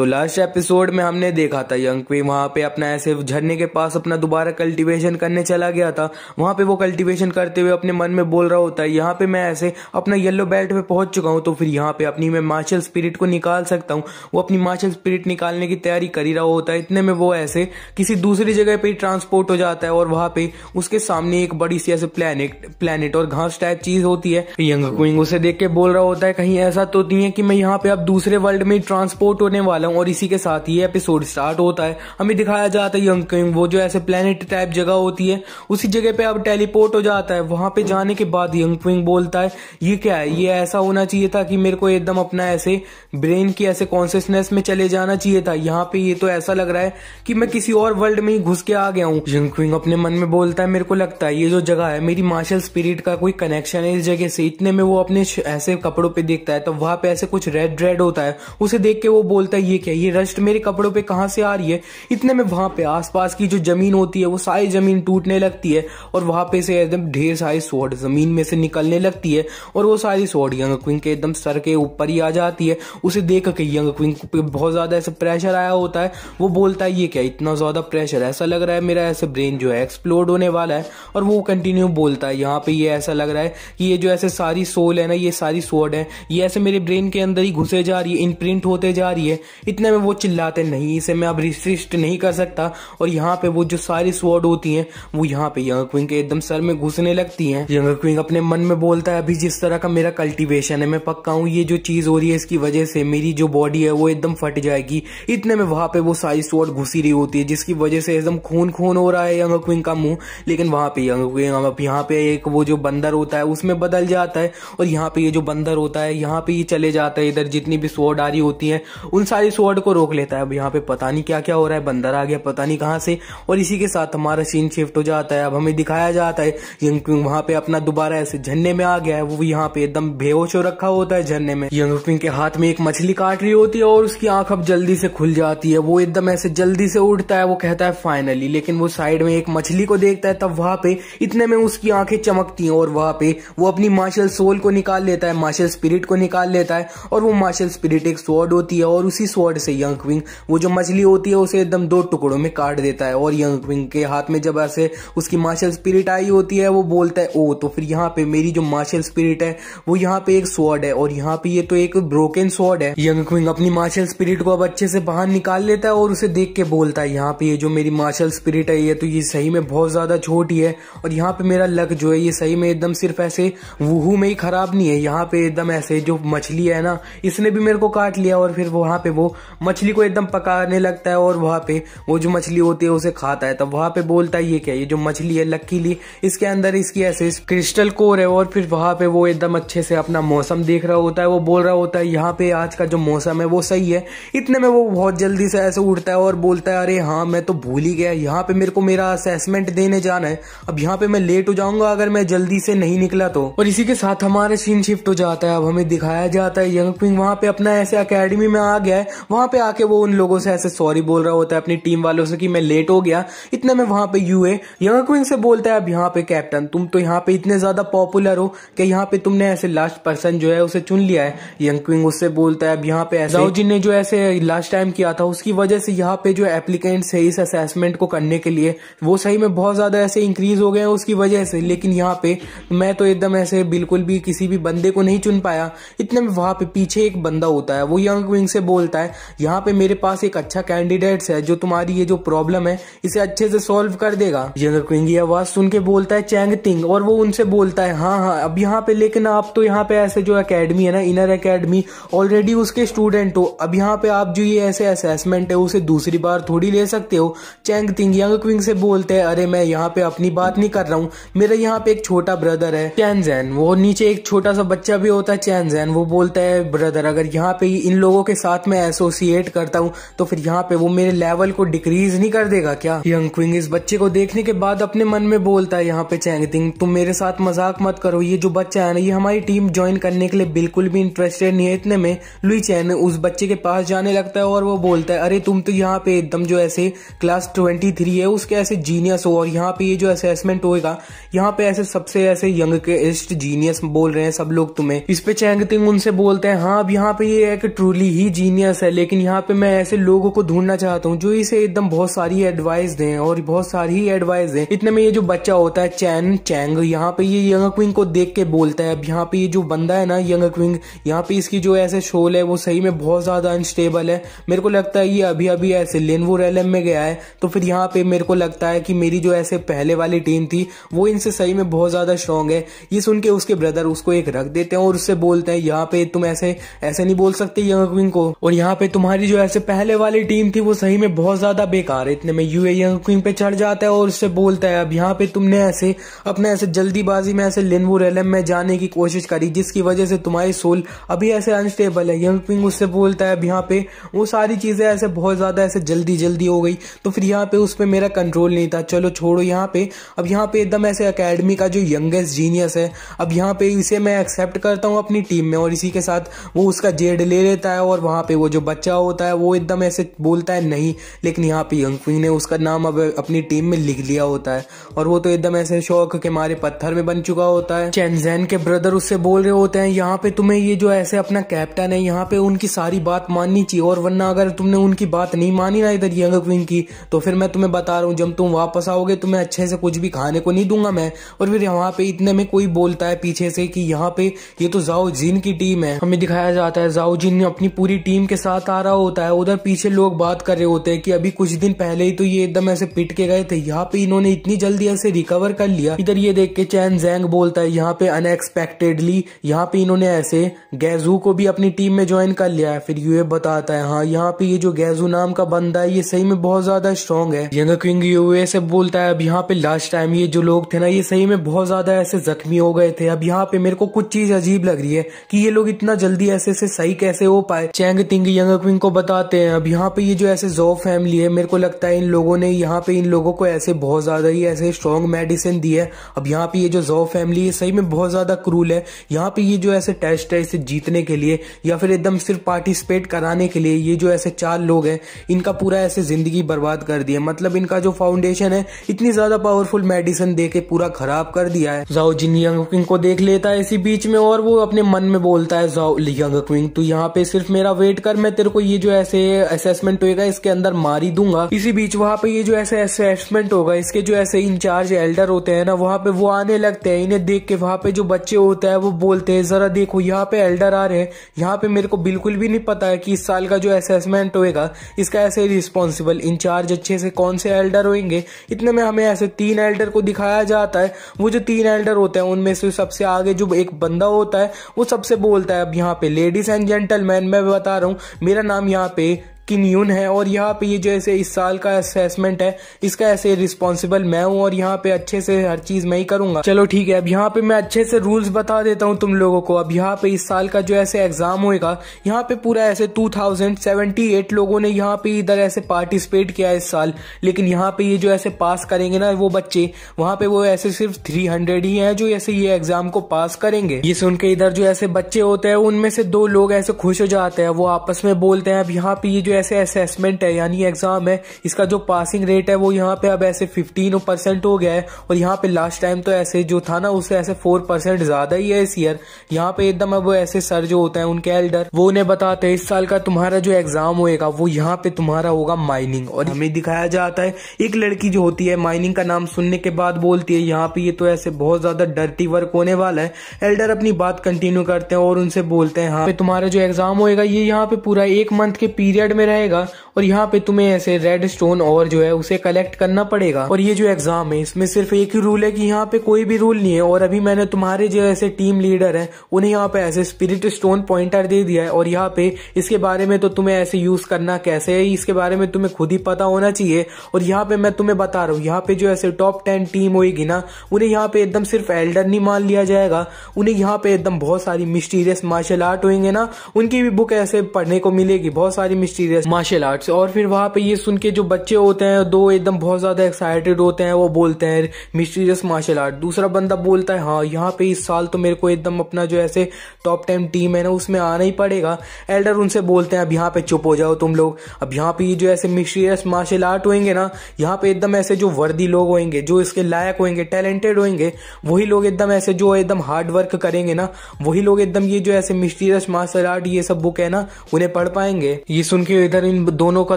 तो last episode में हमने देखा था यंग क्विंग वहां पे अपना ऐसे झरने के पास अपना दोबारा कल्टीवेशन करने चला गया था। वहां पे वो कल्टीवेशन करते हुए अपने मन में बोल रहा होता है यहाँ पे मैं ऐसे अपना येलो बेल्ट पे पहुंच चुका हूँ, तो फिर यहाँ पे अपनी मैं मार्शल स्पिरिट को निकाल सकता हूँ। वो अपनी मार्शल स्पिरिट निकालने की तैयारी कर ही रहा होता है। इतने में वो ऐसे किसी दूसरी जगह पे ट्रांसपोर्ट हो जाता है और वहां पे उसके सामने एक बड़ी सी ऐसे प्लेनेट और घास टाइप चीज होती है। यंग क्विंग उसे देख के बोल रहा होता है कहीं ऐसा तो नहीं है कि मैं यहाँ पे अब दूसरे वर्ल्ड में ट्रांसपोर्ट होने वाला हूँ। और इसी के साथ ये एपिसोड स्टार्ट होता है। हमें दिखाया जाता है यंग क्विंग वो जो ऐसे प्लेनेट टाइप जगह होती है उसी जगह पे अब टेलीपोर्ट हो जाता है। वहां पे जाने के बाद यंग क्विंग बोलता है ये क्या है, ये ऐसा होना चाहिए था कि मेरे को एकदम अपना ऐसे ब्रेन की ऐसे कॉन्शियसनेस में चले जाना चाहिए था। यहाँ पे ये तो ऐसा लग रहा है कि मैं किसी और वर्ल्ड में ही घुस के आ गया हूँ। यंग क्विंग अपने मन में बोलता है मेरे को लगता है ये जो जगह है मेरी मार्शल स्पिरिट का कोई कनेक्शन है इस जगह से। इतने में वो अपने ऐसे कपड़ों पे देखता है तो वहां पे ऐसे कुछ रेड होता है। उसे देख के वो बोलता है ये क्या, ये रस्ट मेरे कपड़ों पे कहां से आ रही है। इतने में वहां पे आसपास की जो जमीन होती है वो सारी जमीन टूटने लगती है और वहां पे से एकदम ढेर सारी स्वॉर्ड जमीन में से निकलने लगती है और वो सारी स्वॉर्ड यंग क्विंग के एकदम सर के ऊपर ही आ जाती है। उसे देख के यंग क्विंग पे बहुत ज्यादा ऐसे प्रेशर आया होता है। वो बोलता है ये क्या, इतना ज्यादा प्रेशर, ऐसा लग रहा है मेरा ऐसे ब्रेन जो है एक्सप्लोड होने वाला है। और वो कंटिन्यू बोलता है यहाँ पे ये ऐसा लग रहा है कि ये जो ऐसे सारी सोल है ना, ये सारी स्वॉर्ड है, ये ऐसे मेरे ब्रेन के अंदर ही घुसे जा रही है, इनप्रिंट होते जा रही है। इतने में वो चिल्लाते नहीं, इसे मैं अब रिसिस्ट नहीं कर सकता। और यहाँ पे वो जो सारी स्वॉर्ड होती हैं वो यहाँ पे यंग क्विंग के एकदम सर में घुसने लगती हैं। यंग क्विंग अपने मन में बोलता है अभी जिस तरह का मेरा कल्टीवेशन है मैं पक्का हूँ ये जो चीज हो रही है इसकी वजह से मेरी जो बॉडी है वो एकदम फट जाएगी। इतने में वहां पे वो सारी स्वॉर्ड घुसी रही होती है जिसकी वजह से एकदम खून हो रहा है यंग क्विंग का मुंह। लेकिन वहां पे यंग क्विंग यहाँ पे एक वो जो बंदर होता है उसमें बदल जाता है और यहाँ पे ये जो बंदर होता है यहाँ पे ये चले जाता है, इधर जितनी भी स्वॉर्ड आ रही होती है उन सारी स्वॉर्ड को रोक लेता है। अब यहाँ पे पता नहीं क्या क्या हो रहा है, बंदर आ गया पता नहीं कहां से। और इसी के साथ हमारा सीन शिफ्ट हो जाता है। अब हमें दिखाया जाता है यंग क्विंग वहां पे अपना दोबारा ऐसे झरने में आ गया है। वो यहाँ पे एकदम बेहोश हो रखा होता है झरने में। यंग क्विंग के हाथ में एक मछली काट रही होती है और उसकी आंख अब जल्दी से खुल जाती है। वो एकदम ऐसे जल्दी से उठता है, वो कहता है फाइनली। लेकिन वो साइड में एक मछली को देखता है तब वहां पे इतने में उसकी आंखें चमकती हैं और वहां पे वो अपनी मार्शल सोल को निकाल लेता है, मार्शल स्पिरिट को निकाल लेता है। और वो मार्शल स्पिरिट एक स्वॉर्ड होती है और उसी स्वॉर्ड से यंग क्विंग वो जो मछली होती है उसे एकदम 2 टुकड़ों में काट देता है। और यंग क्विंग के हाथ में जब ऐसे उसकी मार्शल स्पिरिट आई होती है वो बोलता है ओ, तो फिर यहाँ पे मेरी जो मार्शल स्पिरिट है वो यहाँ पे एक स्वॉर्ड है और यहाँ पे ये तो एक ब्रोकन स्वॉर्ड है। यंग क्विंग अपनी मार्शल स्पिरिट को अब अच्छे से बाहर निकाल लेता है और उसे देख के बोलता है यहाँ पे ये जो मेरी मार्शल स्पिरिट है ये तो ये सही में बहुत ज्यादा छोटी है और यहाँ पे मेरा लक जो है ये सही में एकदम सिर्फ ऐसे वूहू में ही खराब नहीं है। यहाँ पे एकदम ऐसे जो मछली है ना इसने भी मेरे को काट लिया और फिर वहां पे वो मछली को एकदम पकाने लगता है और वहां पे वो जो मछली होती है उसे खाता है। तब वहां पे बोलता है ये क्या, ये जो मछली है लकीली इसके अंदर इसकी ऐसे क्रिस्टल कोर है। और फिर वहां पे वो एकदम अच्छे से अपना मौसम देख रहा होता है। वो बोल रहा होता है यहाँ पे आज का जो मौसम है वो सही है। इतने में वो बहुत जल्दी से ऐसे उठता है और बोलता है अरे हाँ मैं तो भूल ही गया, यहाँ पे मेरे को मेरा असेसमेंट देने जाना है। अब यहाँ पे मैं लेट हो जाऊंगा अगर मैं जल्दी से नहीं निकला तो। और इसी के साथ हमारा सीन शिफ्ट हो जाता है। अब हमें दिखाया जाता है यंग क्विंग वहां पे अपना ऐसे अकेडमी में आ गया है। वहां पे आके वो उन लोगों से ऐसे सॉरी बोल रहा होता है अपनी टीम वालों से कि मैं लेट हो गया। इतने में वहां पे यूए यंग क्विंग से बोलता है अब यहाँ पे कैप्टन तुम तो यहाँ पे इतने ज्यादा पॉपुलर हो कि यहाँ पे तुमने ऐसे लास्ट पर्सन जो है उसे चुन लिया है। यंग क्विंग उससे बोलता है अब यहाँ पे जाओ जिन ने जो ऐसे लास्ट टाइम किया था उसकी वजह से यहाँ पे जो एप्लीकेंट्स है इस असेसमेंट को करने के लिए वो सही में बहुत ज्यादा ऐसे इंक्रीज हो गए हैं उसकी वजह से। लेकिन यहाँ पे मैं तो एकदम ऐसे बिल्कुल भी किसी भी बंदे को नहीं चुन पाया। इतने में वहां पे पीछे एक बंदा होता है। वो यंग क्विंग से बोलता है यहाँ पे मेरे पास एक अच्छा कैंडिडेट्स है जो तुम्हारी ये जो प्रॉब्लम है इसे अच्छे से सॉल्व कर देगा। यंग क्विंग की आवाज सुन के बोलता है चैंग तिंग और वो उनसे बोलता है हाँ अब यहाँ पे लेकिन आप तो यहाँ पे ऐसे जो अकेडमी है ना इनर अकेडमी ऑलरेडी उसके स्टूडेंट हो। अब यहाँ पे आप जो ये ऐसे असेसमेंट है उसे दूसरी बार थोड़ी ले सकते हो। चैंग तिंग यंग क्विंग से बोलते हैं अरे मैं यहाँ पे अपनी बात नहीं कर रहा हूँ, मेरा यहाँ पे एक छोटा ब्रदर है चैनजैन, वो नीचे एक छोटा सा बच्चा भी होता है चैनजैन। वो बोलता है ब्रदर अगर यहाँ पे इन लोगों के साथ मैं एसोसिएट करता हूँ तो फिर यहाँ पे वो मेरे लेवल को डिक्रीज नहीं कर देगा क्या। यंग क्विंग इस बच्चे को देखने के बाद अपने मन में बोलता है यहाँ पे चैंग तिंग तुम मेरे साथ मजाक मत करो, ये जो बच्चा है ना ये हमारी टीम ज्वाइन करने के लिए बिल्कुल भी इंटरेस्टेड नहीं है। इतने में लुई चैन उस बच्चे के पास जाने लगता है और वो बोलता है अरे तुम तो यहाँ पे एकदम जो ऐसे क्लास 23 है उसके ऐसे जीनियस हो और यहाँ पे ये जो असेसमेंट होएगा यहाँ पे ऐसे सबसे ऐसे यंगेस्ट जीनियस बोल रहे हैं सब लोग तुम्हें। इस पे चैंग तिंग उनसे बोलते हैं हाँ अब यहाँ पे ये है कि ट्रूली ही जीनियस है है, लेकिन यहाँ पे मैं ऐसे लोगों को ढूंढना चाहता हूँ जो इसे एकदम बहुत सारी एडवाइस दें और बहुत सारी ही एडवाइस दें। इतने में ये जो बच्चा होता है चैन चैंग, यहाँ पे ये यंग क्विंग को देख के बोलता है। अब यहाँ पे ये जो बंदा है ना यंग क्विंग, यहाँ पे इसकी जो ऐसे शोल है वो सही में बहुत ज्यादा अनस्टेबल है। मेरे को लगता है ये अभी अभी ऐसे लिनवू रेलम में गया है, तो फिर यहाँ पे मेरे को लगता है कि मेरी जो ऐसे पहले वाली टीम थी वो इनसे सही में बहुत ज्यादा स्ट्रांग है। ये सुन के उसके ब्रदर उसको एक रख देते हैं और उससे बोलते हैं यहाँ पे तुम ऐसे ऐसे नहीं बोल सकते यंग क्विंग को, और यहाँ पे तुम्हारी जो ऐसे पहले वाली टीम थी वो सही में बहुत ज्यादा बेकार है। इतने में यूए यंग क्विंग पे चढ़ जाता है और उससे बोलता है अब यहाँ पे तुमने ऐसे अपने ऐसे जल्दीबाजी में ऐसे लिनवू रेलम में जाने की कोशिश करी जिसकी वजह से तुम्हारी सोल अभी ऐसे अनस्टेबल है। यंग क्विंग उससे बोलता है अब यहाँ पे वो सारी चीजें ऐसे बहुत ज्यादा ऐसे जल्दी जल्दी हो गई, तो फिर यहाँ पे उस पर मेरा कंट्रोल नहीं था, चलो छोड़ो यहाँ पे। अब यहाँ पे एकदम ऐसे अकेडमी का जो यंगेस्ट जीनियस है, अब यहाँ पे इसे मैं एक्सेप्ट करता हूँ अपनी टीम में, और इसी के साथ वो उसका जेड ले लेता है। और वहां पे वो जो बच्चा होता है वो एकदम ऐसे बोलता है नहीं, लेकिन यहाँ पे यंग क्विंग ने उसका नाम अब अपनी टीम में लिख लिया होता है, और वो तो एकदम ऐसे शौक के मारे पत्थर में बन चुका होता है। चैन जैन के ब्रदर उससे बोल रहे होते हैं यहाँ पे तुम्हें ये जो ऐसे अपना कैप्टन है यहाँ पे उनकी सारी बात माननी चाहिए, और वरना अगर तुमने उनकी बात नहीं मानी ना इधर यंग क्विंग की, तो फिर मैं तुम्हें बता रहा हूँ जब तुम वापस आओगे तुम्हें अच्छे से कुछ भी खाने को नहीं दूंगा मैं। और फिर यहाँ पे इतने में कोई बोलता है पीछे से कि यहाँ पे ये तो जाओ जिन की टीम है। हमें दिखाया जाता है जाओ जिन अपनी पूरी टीम के साथ आ रहा होता है, उधर पीछे लोग बात कर रहे होते हैं कि अभी कुछ दिन पहले ही तो ये एकदम ऐसे पिट के गए थे, यहाँ पे इन्होंने इतनी जल्दी ऐसे रिकवर कर लिया। इधर ये देख के चैन जैंग बोलता है यहाँ पे अनएक्सपेक्टेडली यहाँ पे इन्होंने ऐसे गैजू को भी अपनी टीम में ज्वाइन कर लिया है। फिर यूए बताता है हाँ यहाँ पे ये जो गैजू नाम का बंदा है ये सही में बहुत ज्यादा स्ट्रॉन्ग है। यंग क्विंग यूए से बोलता है अब यहाँ पे लास्ट टाइम ये जो लोग थे ना ये सही में बहुत ज्यादा ऐसे जख्मी हो गए थे, अब यहाँ पे मेरे को कुछ चीज अजीब लग रही है कि ये लोग इतना जल्दी ऐसे से सही कैसे हो पाए। चैंग तिंग यंग क्विंग को बताते हैं अब यहाँ पे ये जो ऐसे जो फैमिली है मेरे को लगता है इन लोगों ने यहाँ पे इन लोगों को ऐसे बहुत ज्यादा ही ऐसे स्ट्रॉन्ग मेडिसिन दी है। अब यहाँ पे ये जो जो फैमिली है सही में बहुत ज्यादा क्रूल है। यहाँ पे ये जो ऐसे टेस्ट है इसे जीतने के लिए या फिर एकदम सिर्फ पार्टिसिपेट कराने के लिए ये जो ऐसे 4 लोग हैं इनका पूरा ऐसे जिंदगी बर्बाद कर दिया। मतलब इनका जो फाउंडेशन है इतनी ज्यादा पावरफुल मेडिसिन दे के पूरा खराब कर दिया है। जाओ जिन यंग क्विंग को देख लेता है इसी बीच में और वो अपने मन में बोलता है जाओ यंग क्विंग तू यहाँ पे सिर्फ मेरा वेट कर, मैं तेरे को ये जो ऐसे असेसमेंट होगा इसके अंदर मार ही दूंगा। इसी बीच वहां पे ये जो ऐसे असेसमेंट होगा इसके जो ऐसे इंचार्ज एल्डर होते हैं ना वहां पे वो आने लगते हैं। इन्हें देख के वहां पे जो बच्चे होते हैं वो बोलते हैं जरा देखो यहाँ पे एल्डर आ रहे हैं। यहाँ पे मेरे को बिल्कुल भी नहीं पता है कि इस साल का जो असेसमेंट होएगा इसका ऐसे रिस्पॉन्सिबल इंचार्ज अच्छे से कौन से एल्डर होंगे। इतने में हमें ऐसे 3 एल्डर को दिखाया जाता है। वो जो 3 एल्डर होते हैं उनमें से सबसे आगे जो एक बंदा होता है वो सबसे बोलता है अब यहाँ पे लेडीज एंड जेंटलमैन मैं बता रहा हूँ मेरा नाम यहाँ पे किन यून है और यहाँ पे ये जो ऐसे इस साल का असेसमेंट है इसका ऐसे रिस्पॉन्सिबल मैं हूँ और यहाँ पे अच्छे से हर चीज मैं ही करूंगा। चलो ठीक है अब यहाँ पे मैं अच्छे से रूल्स बता देता हूँ तुम लोगों को। अब यहाँ पे इस साल का जो ऐसे एग्जाम होएगा यहाँ पे पूरा ऐसे 2078 लोगों ने यहाँ पे इधर ऐसे पार्टिसिपेट किया इस साल, लेकिन यहाँ पे ये जो ऐसे पास करेंगे ना वो बच्चे वहां पे वो ऐसे सिर्फ 300 ही है जो ऐसे ये एग्जाम को पास करेंगे। ये सुन के इधर जो ऐसे बच्चे होते हैं उनमें से 2 लोग ऐसे खुश हो जाते हैं। वो आपस में बोलते हैं अब यहाँ पे ये जो ऐसे असेसमेंट है यानी एग्जाम है इसका जो पासिंग रेट है वो यहाँ पे अब ऐसे 15% हो गया है और यहाँ पे लास्ट टाइम तो ऐसे जो था ना उससे ऐसे 4% ज्यादा ही है इस ईयर। यहाँ पे एकदम अब ऐसे सर जो होता है उनके एल्डर वो उन्हें बताते हैं इस साल का तुम्हारा जो एग्जाम होएगा वो यहाँ पे तुम्हारा होगा माइनिंग। और हमें दिखाया जाता है एक लड़की जो होती है माइनिंग का नाम सुनने के बाद बोलती है यहाँ पे ये तो ऐसे बहुत ज्यादा डर्टी वर्क होने वाला है। एल्डर अपनी बात कंटिन्यू करते हैं और उनसे बोलते हैं हाँ पे तुम्हारा जो एग्जाम होएगा ये यहाँ पे पूरा 1 मंथ के पीरियड में रहेगा और यहाँ पे तुम्हें ऐसे रेड स्टोन और जो है उसे कलेक्ट करना पड़ेगा। और ये जो एग्जाम है इसमें सिर्फ एक ही रूल है कि यहाँ पे कोई भी रूल नहीं है। और अभी मैंने तुम्हारे जो ऐसे टीम लीडर है उन्हें यहाँ पे ऐसे स्पिरिट स्टोन पॉइंटर दे दिया है और यहाँ पे इसके बारे में तो तुम्हें ऐसे यूज करना कैसे है इसके बारे में तुम्हें खुद ही पता होना चाहिए। और यहाँ पे मैं तुम्हें बता रहा हूँ यहाँ पे जो ऐसे टॉप 10 टीम होगी ना उन्हें यहाँ पे एकदम सिर्फ एल्डर नहीं मान लिया जाएगा, उन्हें यहाँ पे एकदम बहुत सारी मिस्टीरियस मार्शल आर्ट होंगे ना उनकी भी बुक ऐसे पढ़ने को मिलेगी, बहुत सारी मिस्टीरियस मिस्टीरियस मार्शल आर्ट्स। और फिर वहां पे ये सुन के जो बच्चे होते हैं दो एकदम बहुत ज्यादा एक्साइटेड होते हैं, वो बोलते हैं मिस्टीरियस मार्शल आर्ट। दूसरा बंदा बोलता है हाँ यहाँ पे इस साल तो मेरे को एकदम अपना जो ऐसे टॉप 10 टीम है ना उसमें आना ही पड़ेगा। एल्डर उनसे बोलते हैं अब यहाँ पे चुप हो जाओ तुम लोग, अब यहाँ पे ये जो ऐसे मिस्टीरियस मार्शल आर्ट होंगे ना, यहाँ पे एकदम ऐसे जो वर्दी लोग होंगे, जो इसके लायक होंगे, टैलेंटेड होंगे, वही लोग एकदम ऐसे जो एकदम हार्ड वर्क करेंगे ना, वही लोग एकदम ये जो ऐसे मिस्टीरियस मार्शल आर्ट ये सब बुक है ना उन्हें पढ़ पाएंगे। ये सुन के इधर इन दोनों का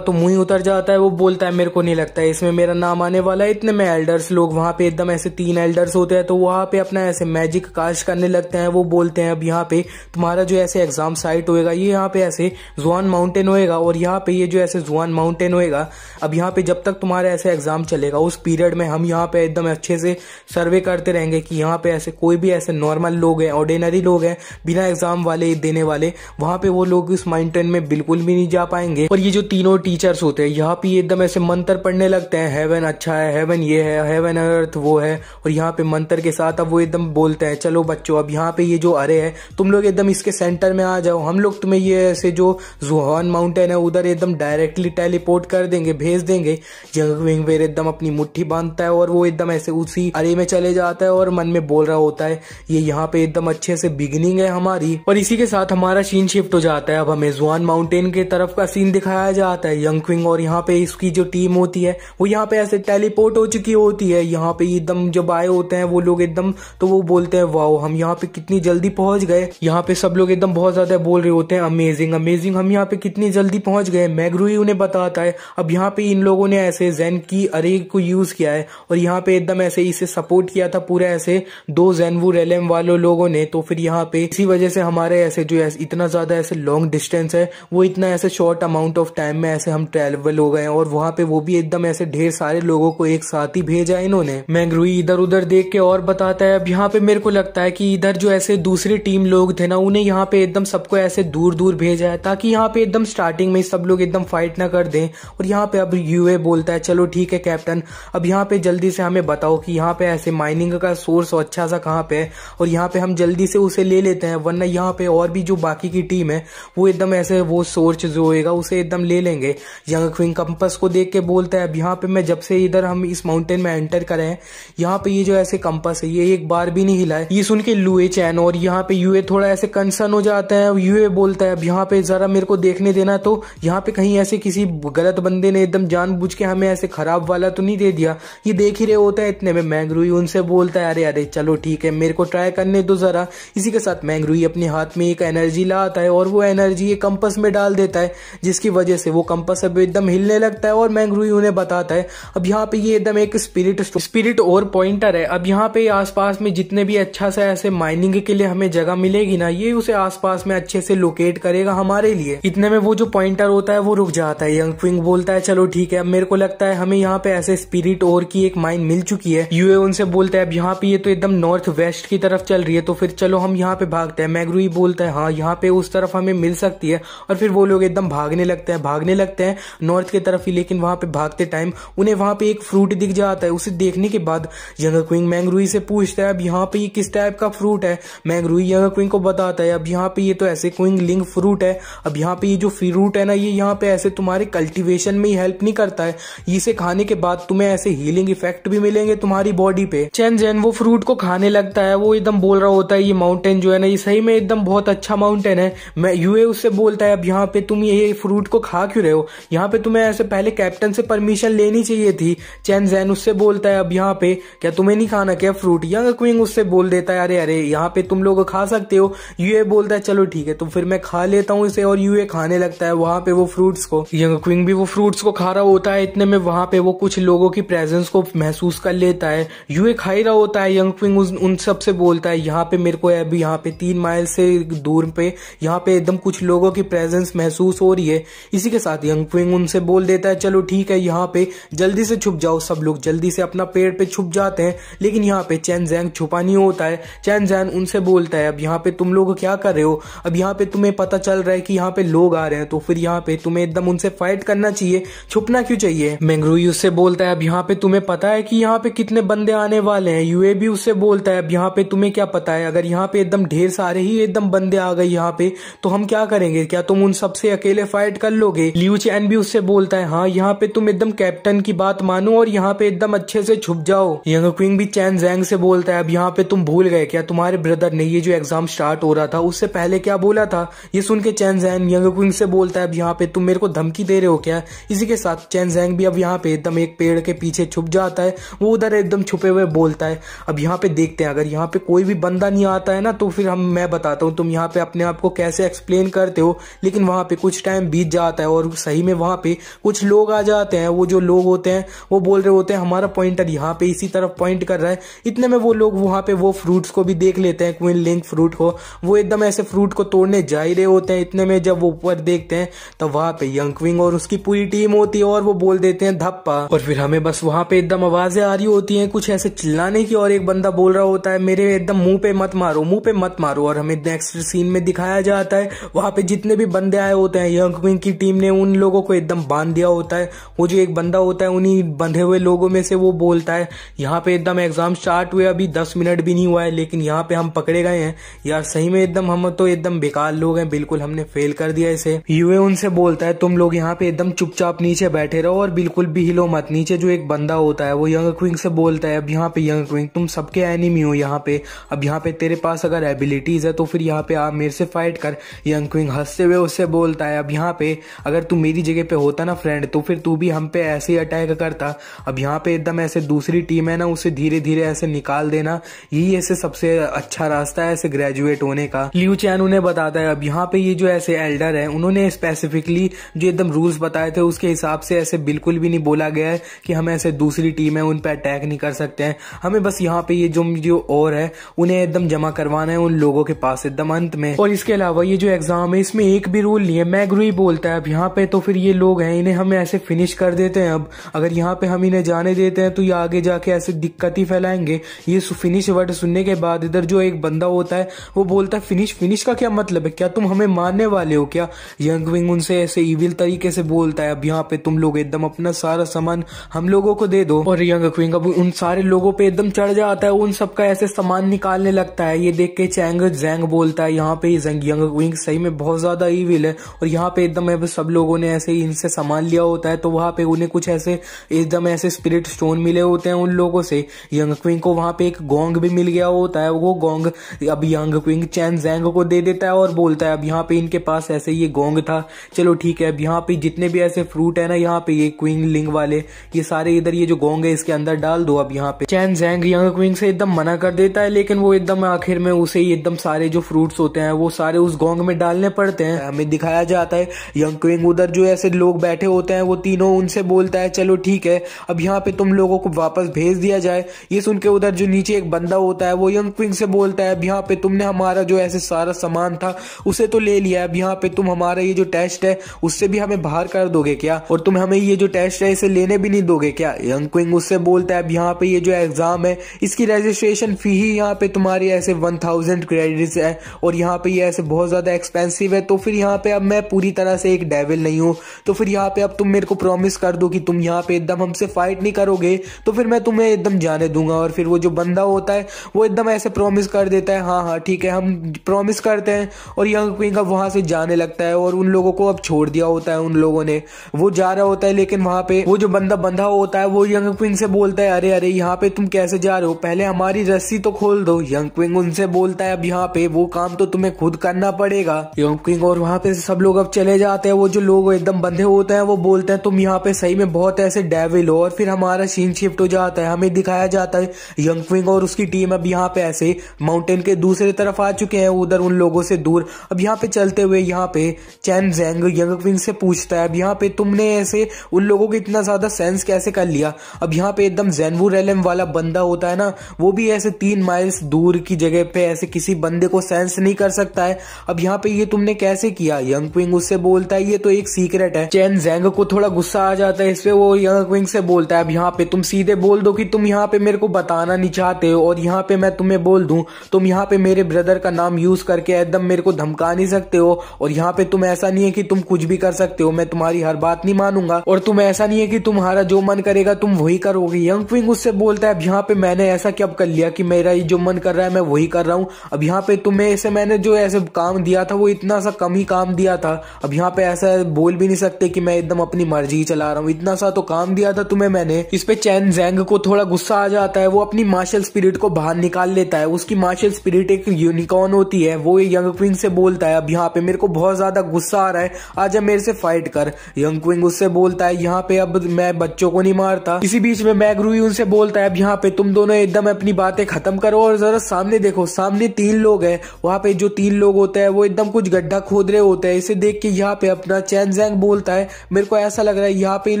तो मुंह ही उतर जाता है। वो बोलता है मेरे को नहीं लगता है इसमें मेरा नाम आने वाला है। इतने में एल्डर्स लोग वहां पे एकदम ऐसे 3 एल्डर्स होते हैं, तो वहां पे अपना ऐसे मैजिक कास्ट करने लगते हैं। वो बोलते हैं अब यहाँ पे तुम्हारा जो ऐसे एग्जाम साइट होएगा ये यहाँ पे ऐसे जुआन माउंटेन होएगा, और यहाँ पे ये जो ऐसे जुआन माउंटेन होएगा, अब यहाँ पे जब तक तुम्हारा ऐसे एग्जाम चलेगा उस पीरियड में हम यहाँ पे एकदम अच्छे से सर्वे करते रहेंगे कि यहाँ पे ऐसे कोई भी ऐसे नॉर्मल लोग हैं, ऑर्डिनरी लोग हैं, बिना एग्जाम वाले देने वाले, वहां पे वो लोग इस माउंटेन में बिल्कुल भी नहीं जा पाएंगे। और ये जो तीनों टीचर्स होते हैं यहाँ पे एकदम ऐसे मंत्र पढ़ने लगते हैं, हेवन अच्छा है, हेवन ये है, हेवन अर्थ वो है, और यहाँ पे मंत्र के साथ अब वो एकदम बोलते हैं चलो बच्चों अब यहाँ पे ये जो अरे है तुम लोग एकदम इसके सेंटर में आ जाओ, हम लोग तुम्हें ये ऐसे जो जुआन माउंटेन है उधर एकदम डायरेक्टली टेलीपोर्ट कर देंगे, भेज देंगे। यंग वेर एकदम अपनी मुट्ठी बांधता है और वो एकदम ऐसे उसी अरे में चले जाता है और मन में बोल रहा होता है ये यहाँ पे एकदम अच्छे से बिगिनिंग है हमारी। और इसी के साथ हमारा सीन शिफ्ट हो जाता है, अब हमें जुआन माउंटेन के तरफ का सीन दिखाया जाता है। यंग क्विंग और यहाँ पे इसकी जो टीम होती है वो यहाँ पे ऐसे टेलीपोर्ट हो चुकी होती है। यहाँ पे एकदम जब आए होते हैं वो लोग एकदम, तो वो बोलते हैं वाओ हम यहाँ पे कितनी जल्दी पहुंच गए। यहाँ पे सब लोग एकदम बहुत ज्यादा बोल रहे होते हैं अमेजिंग अमेजिंग, हम यहाँ पे कितनी जल्दी पहुंच गए। मैग्रुई उन्हें बताता है अब यहाँ पे इन लोगों ने ऐसे जेन की अरे को यूज किया है और यहाँ पे एकदम ऐसे इसे सपोर्ट किया था पूरा ऐसे 2 जेनवू रेलेम वालों लोगों ने, तो फिर यहाँ पे इसी वजह से हमारे ऐसे जो इतना ज्यादा ऐसे लॉन्ग डिस्टेंस है वो इतना ऐसे शॉर्ट अमाउंट ऑफ टाइम में ऐसे हम ट्रेवल हो गए, और वहां पे वो भी एकदम ऐसे ढेर सारे लोगों को एक साथ ही भेजा इन्होंने। मैग्रुई इधर उधर देख के और बताता है अब यहाँ पे मेरे को लगता है कि इधर जो ऐसे दूसरी टीम लोग थे ना उन्हें यहाँ पे एकदम सबको ऐसे दूर दूर भेजा है ताकि यहाँ पे एकदम स्टार्टिंग में सब लोग एकदम फाइट ना कर दें। और यहाँ पे अब यूए बोलता है चलो ठीक है कैप्टन, अब यहाँ पे जल्दी से हमें बताओ कि यहाँ पे ऐसे माइनिंग का सोर्स अच्छा सा कहाँ पे है, और यहाँ पे हम जल्दी से उसे ले लेते हैं, वरना यहाँ पे और भी जो बाकी की टीम है वो एकदम ऐसे वो सोर्स जो होएगा उसे एकदम ले लेंगे। यंग क्विंग कंपास को देख के बोलता है अब यहाँ पे मैं जब से इधर हम इस माउंटेन में एंटर करे हैं यहाँ पे ये जो ऐसे कंपास है ये एक बार भी नहीं हिला है। ये सुन के लुए चैन और यहाँ पे यूए थोड़ा ऐसे कंसर्न हो जाता है। यूए बोलता है अब यहाँ पे जरा मेरे को देखने देना, तो यहाँ पे कहीं ऐसे किसी गलत बंदे ने एकदम जानबूझ के हमें ऐसे खराब वाला तो नहीं दे दिया, ये देख ही रहे होता है। इतने में मैग्रुई उनसे बोलता है अरे अरे चलो ठीक है मेरे को ट्राई करने दो जरा। इसी के साथ मैग्रुई अपने हाथ में एक एनर्जी लाता है और वो एनर्जी ये कंपास में डाल देता है, जिसकी वजह से वो कंपास अब एकदम हिलने लगता है। और मैग्रुई उन्हें बताता है अब यहाँ पे ये एकदम एक स्पिरिट और पॉइंटर है, अब यहाँ पे आसपास में जितने भी अच्छा सा ऐसे माइनिंग के लिए हमें जगह मिलेगी ना ये उसे आसपास में अच्छे से लोकेट करेगा हमारे लिए। इतने में वो जो पॉइंटर होता है वो रुक जाता है। यंग क्विंग बोलता है चलो ठीक है अब मेरे को लगता है हमें यहाँ पे ऐसे स्पिरिट और की एक माइन मिल चुकी है। यूए उनसे बोलता है अब यहाँ पे ये तो एकदम नॉर्थ वेस्ट की तरफ चल रही है, तो फिर चलो हम यहाँ पे भागते हैं। मैग्रुई बोलता है हाँ यहाँ पे उस तरफ हमें मिल सकती है, और फिर वो लोग एकदम भागने लगते हैं नॉर्थ की तरफ ही। लेकिन वहां पे भागते टाइम उन्हें वहां पे एक फ्रूट दिख जाता है। उसे देखने के बाद यंग क्विंग मैग्रुई से पूछता है अब यहाँ पे ये किस टाइप का फ्रूट है। मैग्रुई यंग क्विंग को बताता है अब यहाँ पे ये तो ऐसे क्विंग लिंग फ्रूट है, अब यहाँ पे ये जो फ्रूट है ना ये यहाँ पे ऐसे तुम्हारे कल्टीवेशन में ही हेल्प नहीं करता है, इसे खाने के बाद तुम्हें ऐसे हीलिंग इफेक्ट भी मिलेंगे तुम्हारी बॉडी पे। चैन जैन वो फ्रूट को खाने लगता है, वो एकदम बोल रहा होता है ये माउंटेन जो है ना ये सही में एकदम बहुत अच्छा माउंटेन है। मैं यूए उससे बोलता है अब यहाँ पे तुम ये फ्रूट को खा क्यों रहे हो, यहाँ पे तुम्हें ऐसे पहले कैप्टन से परमिशन लेनी चाहिए थी। चैन जैन उससे बोलता है अब यहाँ पे क्या तुम्हें नहीं खाना क्या फ्रूट। यंग क्विंग उससे बोल देता है अरे अरे यहाँ पे तुम लोग खा सकते हो। यूए बोलता है चलो ठीक है तो फिर मैं खा लेता हूँ इसे, और यूए खाने लगता है वहां पे वो फ्रूट्स को। यंग क्विंग भी वो फ्रूट्स को खा रहा होता है। इतने में वहां पे वो कुछ लोगों की प्रेजेंस को महसूस कर लेता है। यूए खा ही रहा होता है। यंग क्विंग उन सब से बोलता है यहाँ पे मेरे को अभी यहाँ पे 3 माइल से दूर पे यहाँ पे एकदम कुछ लोगों की प्रेजेंस महसूस हो रही है। इसी के साथ यंग क्विंग उनसे बोल देता है चलो ठीक है यहाँ पे जल्दी से छुप जाओ। सब लोग जल्दी से अपना पेड़ पे छुप जाते हैं, लेकिन यहाँ पे चैन जैंग छुपा नहीं होता है। चैन जैन उनसे बोलता है अब यहाँ पे तुम लोग क्या कर रहे हो, अब यहाँ पे तुम्हें पता चल रहा है कि यहाँ पे लोग आ रहे हैं, तो फिर यहाँ पे तुम्हें एकदम उनसे फाइट करना चाहिए, छुपना क्यों चाहिए। मैग्रुई उससे बोलता है अब यहाँ पे तुम्हें पता है कि यहाँ पे कितने बंदे आने वाले हैं। यूए भी उससे बोलता है अब यहाँ पे तुम्हें क्या पता है, अगर यहाँ पे एकदम ढेर सारे ही एकदम बंदे आ गए यहाँ पे तो हम क्या करेंगे, क्या तुम उन सबसे अकेले फाइट फाइट कर लोगे। लियू चैन भी उससे बोलता है हाँ यहाँ पे तुम एकदम कैप्टन की बात मानो और यहाँ पे एकदम अच्छे से छुप जाओ। यंग क्विंग भी चैन जैंग से बोलता है अब यहाँ पे तुम भूल गए क्या तुम्हारे ब्रदर ने ये जो एग्जाम स्टार्ट हो रहा था उससे पहले क्या बोला था। ये सुन के चैन जैंग यंग क्विंग से बोलता है अब यहाँ पे तुम मेरे को धमकी दे रहे हो क्या। इसी के साथ चैन जैंग भी अब यहाँ पे एकदम एक पेड़ के पीछे छुप जाता है। वो उधर एकदम छुपे हुए बोलता है अब यहाँ पे देखते हैं अगर यहाँ पे कोई भी बंदा नहीं आता है ना तो फिर मैं बताता हूँ तुम यहाँ पे अपने आप को कैसे एक्सप्लेन करते हो। लेकिन वहां पे कुछ टाइम बीत जाता है और सही में वहां पे कुछ लोग आ जाते हैं। वो जो लोग होते हैं वो बोल रहे होते हैं हमारा पॉइंटर यहाँ पे इसी तरफ पॉइंट कर रहा है। इतने में वो लोग वहां पे वो फ्रूट्स को भी देख लेते हैं, क्वीन लिंक फ्रूट को। वो एकदम ऐसे फ्रूट को तोड़ने जा ही रहे होते हैं। इतने में जब वो ऊपर देखते हैं तो वहां पे यंग क्विंग और उसकी पूरी टीम होती है और वो बोल देते हैं धप्पा। और फिर हमें बस वहां पे एकदम आवाजें आ रही होती हैं कुछ ऐसे चिल्लाने की और एक बंदा बोल रहा होता है मेरे एकदम मुंह पे मत मारो, मुंह पे मत मारो। और हमें नेक्स्ट सीन में दिखाया जाता है वहां पे जितने भी बंदे आए होते हैं यंग क्विंग की टीम ने उन लोगों को एकदम बांध दिया होता है। वो जो एक बंदा होता है उन्हीं बंधे हुए लोगों में से वो बोलता है यहाँ पे एकदम एग्जाम स्टार्ट हुए अभी 10 मिनट भी नहीं हुआ है लेकिन यहाँ पे हम पकड़े गए हैं। यार सही में एकदम हम तो एकदम बेकार लोग हैं, बिल्कुल हमने फेल कर दिया इसे। यूए उनसे बोलता है तुम लोग यहाँ पे एकदम चुपचाप नीचे बैठे रहो और बिल्कुल भी हिलो मत। नीचे जो एक बंदा होता है वो यंग क्विंग से बोलता है अब यहाँ पे यंग क्विंग तुम सबके एनिमी हो यहाँ पे, अब यहाँ पे तेरे पास अगर एबिलिटीज है तो फिर यहाँ पे आप मेरे से फाइट कर। यंग क्विंग हंसते हुए उससे बोलता है अब यहाँ पे अगर तू मेरी जगह पे होता ना फ्रेंड तो फिर तू भी हम पे ऐसे ही अटैक करता। अब यहाँ पे एकदम ऐसे दूसरी टीम है ना उसे धीरे धीरे ऐसे निकाल देना, यही ऐसे सबसे अच्छा रास्ता है ऐसे ग्रेजुएट होने का। लियू चैन उन्हें बताता है अब यहाँ पे ये जो ऐसे एल्डर है उन्होंने स्पेसिफिकली जो एकदम रूल्स बताए थे उसके हिसाब से ऐसे बिल्कुल भी नहीं बोला गया है कि हम ऐसे दूसरी टीम है उन पे अटैक नहीं कर सकते हैं। हमें बस यहाँ पे ये जो और है उन्हें एकदम जमा करवाना है उन लोगों के पास एकदम अंत में। और इसके अलावा ये जो एग्जाम है इसमें एक भी रूल नहीं है। मैग्रू ही बोलता है अब यहाँ पे तो फिर ये लोग हैं इन्हें हम ऐसे फिनिश कर देते हैं। अब अगर यहाँ पे हम इन्हें जाने देते हैं तो ये आगे जाके ऐसे दिक्कत ही फैलाएंगे। ये फिनिश वर्ड सुनने के बाद इधर जो एक बंदा होता है वो बोलता है फिनिश का क्या मतलब है, क्या तुम हमें मारने वाले हो क्या। यंग क्विंग उनसे ऐसे इविल तरीके से बोलता है अब यहाँ पे तुम लोग एकदम अपना सारा सामान हम लोगों को दे दो। और यंग क्विंग अब उन सारे लोगों पे एकदम चढ़ जाता है, उन सबका ऐसे सामान निकालने लगता है। ये देख के चैंग जैंग बोलता है यहाँ पे यंग क्विंग सही में बहुत ज्यादा इविल है और यहाँ पे एकदम सब लोगों ने ऐसे इनसे सामान लिया होता है तो वहां पे उन्हें कुछ ऐसे एकदम ऐसे स्पिरिट स्टोन मिले होते हैं उन लोगों से। यंग क्विंग को वहां पे एक गोंग भी मिल गया होता है। वो गोंग अब यंग क्विंग चैन जैंग को दे देता है और बोलता है अब यहाँ पे इनके पास ऐसे ये गोंग था, चलो ठीक है अब यहाँ पे जितने भी ऐसे फ्रूट है ना यहाँ पे ये क्विंग लिंग वाले ये सारे इधर ये जो गोंग है इसके अंदर डाल दो। अब यहाँ पे चैन जैंग यंग क्विंग से एकदम मना कर देता है लेकिन वो एकदम आखिर में उसे ही एकदम सारे जो फ्रूट्स होते हैं वो सारे उस गोंग में डालने पड़ते हैं। हमें दिखाया जाता है यंग क्विंग उधर जो ऐसे लोग बैठे होते हैं वो तीनों उनसे बोलता है चलो ठीक है अब यहाँ पे तुम लोगों को वापस भेज दिया जाए। ये सुन के उधर जो नीचे एक बंदा होता है वो यंग क्विंग से बोलता है अब यहाँ पे तुमने हमारा जो ऐसे सारा सामान था उसे तो ले लिया, अब यहाँ पे तुम हमारा ये जो टेस्ट है उससे भी हमें बाहर कर दोगे क्या, और तुम हमें ये जो टेस्ट है इसे लेने भी नहीं दोगे क्या। यंग क्विंग उससे बोलता है अब यहाँ पे ये जो एग्जाम है इसकी रजिस्ट्रेशन फी ही यहाँ पे तुम्हारी ऐसे 1000 क्रेडिट्स है और यहाँ पे ये ऐसे बहुत ज्यादा एक्सपेंसिव है। तो फिर यहाँ पे अब मैं पूरी तरह से एक डेविल नहीं हूँ तो फिर यहाँ पे अब तुम मेरे को प्रॉमिस कर दो कि तुम यहाँ पे एकदम हमसे फाइट नहीं करोगे तो फिर मैं तुम्हें एकदम जाने दूंगा। और फिर वो जो बंदा होता है वो एकदम ऐसे प्रॉमिस कर देता है हाँ ठीक है हम प्रॉमिस करते हैं। और यंग क्विंग अब वहां से जाने लगता है और उन लोगों को अब छोड़ दिया होता है उन लोगों ने, वो जा रहा होता है। लेकिन वहां पे वो जो बंदा बंधा होता है वो यंग क्विंग से बोलता है अरे यहाँ पे तुम कैसे जा रहे हो, पहले हमारी रस्सी तो खोल दो। यंग क्विंग उनसे बोलता है अब यहाँ पे वो काम तो तुम्हें खुद करना पड़ेगा। यंग क्विंग और वहां पे सब लोग अब चले जाते हैं। वो जो लोग एकदम बंधे होते हैं वो बोलते हैं तुम यहाँ पे सही में बहुत ऐसे डेविल हो। और फिर हमारा सीन शिफ्ट हो जाता है, हमें दिखाया जाता है यंग क्विंग और उसकी टीम अब यहाँ पे ऐसे माउंटेन के दूसरी तरफ आ चुके हैं उधर उन लोगों से दूर। अब यहाँ पे चलते हुए यहाँ पे चैन जैंग यंग क्विंग से पूछता है अब यहाँ पे तुमने ऐसे उन लोगों को इतना ज्यादा सेंस कैसे कर लिया। अब यहाँ पे एकदम ज़ेनवू रेलम वाला बंदा होता है ना वो भी ऐसे 3 माइल्स दूर की जगह पे ऐसे किसी बंदे को सेंस नहीं कर सकता है। अब यहाँ पे ये तुमने कैसे किया। यंग क्विंग उससे बोलता है ये तो एक सीक्रेट है। चैन जैंग को थोड़ा गुस्सा आ जाता है इस पे, वो यंग क्विंग से बोलता है अब यहाँ पे तुम सीधे बोल दो कि तुम यहाँ पे मेरे को बताना नहीं चाहते हो और यहाँ पे मैं तुम्हें बोल दूं तुम यहाँ पे मेरे ब्रदर का नाम यूज करके एकदम मेरे को धमका नहीं सकते हो। और यहाँ पे तुम ऐसा नहीं है कि तुम कुछ भी कर सकते हो, मैं तुम्हारी हर बात नहीं मानूंगा और तुम ऐसा नहीं है कि तुम्हारा जो मन करेगा तुम वही करोगे। यंग क्विंग उससे बोलता है अब यहाँ पे मैंने ऐसा क्या कर लिया कि मेरा ये जो मन कर रहा है मैं वही कर रहा हूँ। अब यहाँ पे तुम्हें ऐसे मैंने जो ऐसे काम दिया था वो इतना सा कम ही काम दिया था। अब अब यहाँ पे ऐसा बोल भी नहीं सकते कि मैं एकदम अपनी मर्जी ही चला रहा हूँ, इतना सा तो काम दिया था तुम्हें मैंने। इस पे चैन ज़ैंग को थोड़ा गुस्सा आ जाता है, वो अपनी मार्शल स्पिरिट को बाहर निकाल लेता है। उसकी मार्शल स्पिरिट एक यूनिकॉर्न होती है। वो यंग क्विंग से बोलता है अब यहाँ पे मेरे को बहुत ज्यादा गुस्सा आ रहा है, आजा मेरे से फाइट कर। यंग क्विंग उससे बोलता है यहाँ पे अब मैं बच्चों को नहीं मारता। इसी बीच में मैग रूई उनसे बोलता है अब यहाँ पे तुम दोनों एकदम अपनी बातें खत्म करो और जरा सामने देखो, सामने 3 लोग हैं। वहां पे जो 3 लोग होते हैं वो एकदम कुछ गड्ढा खोद रहे होते हैं। इसे देख के यहाँ पे अपना चैन ज़ैंग बोलता है मेरे को ऐसा लग रहा है यहाँ पे इन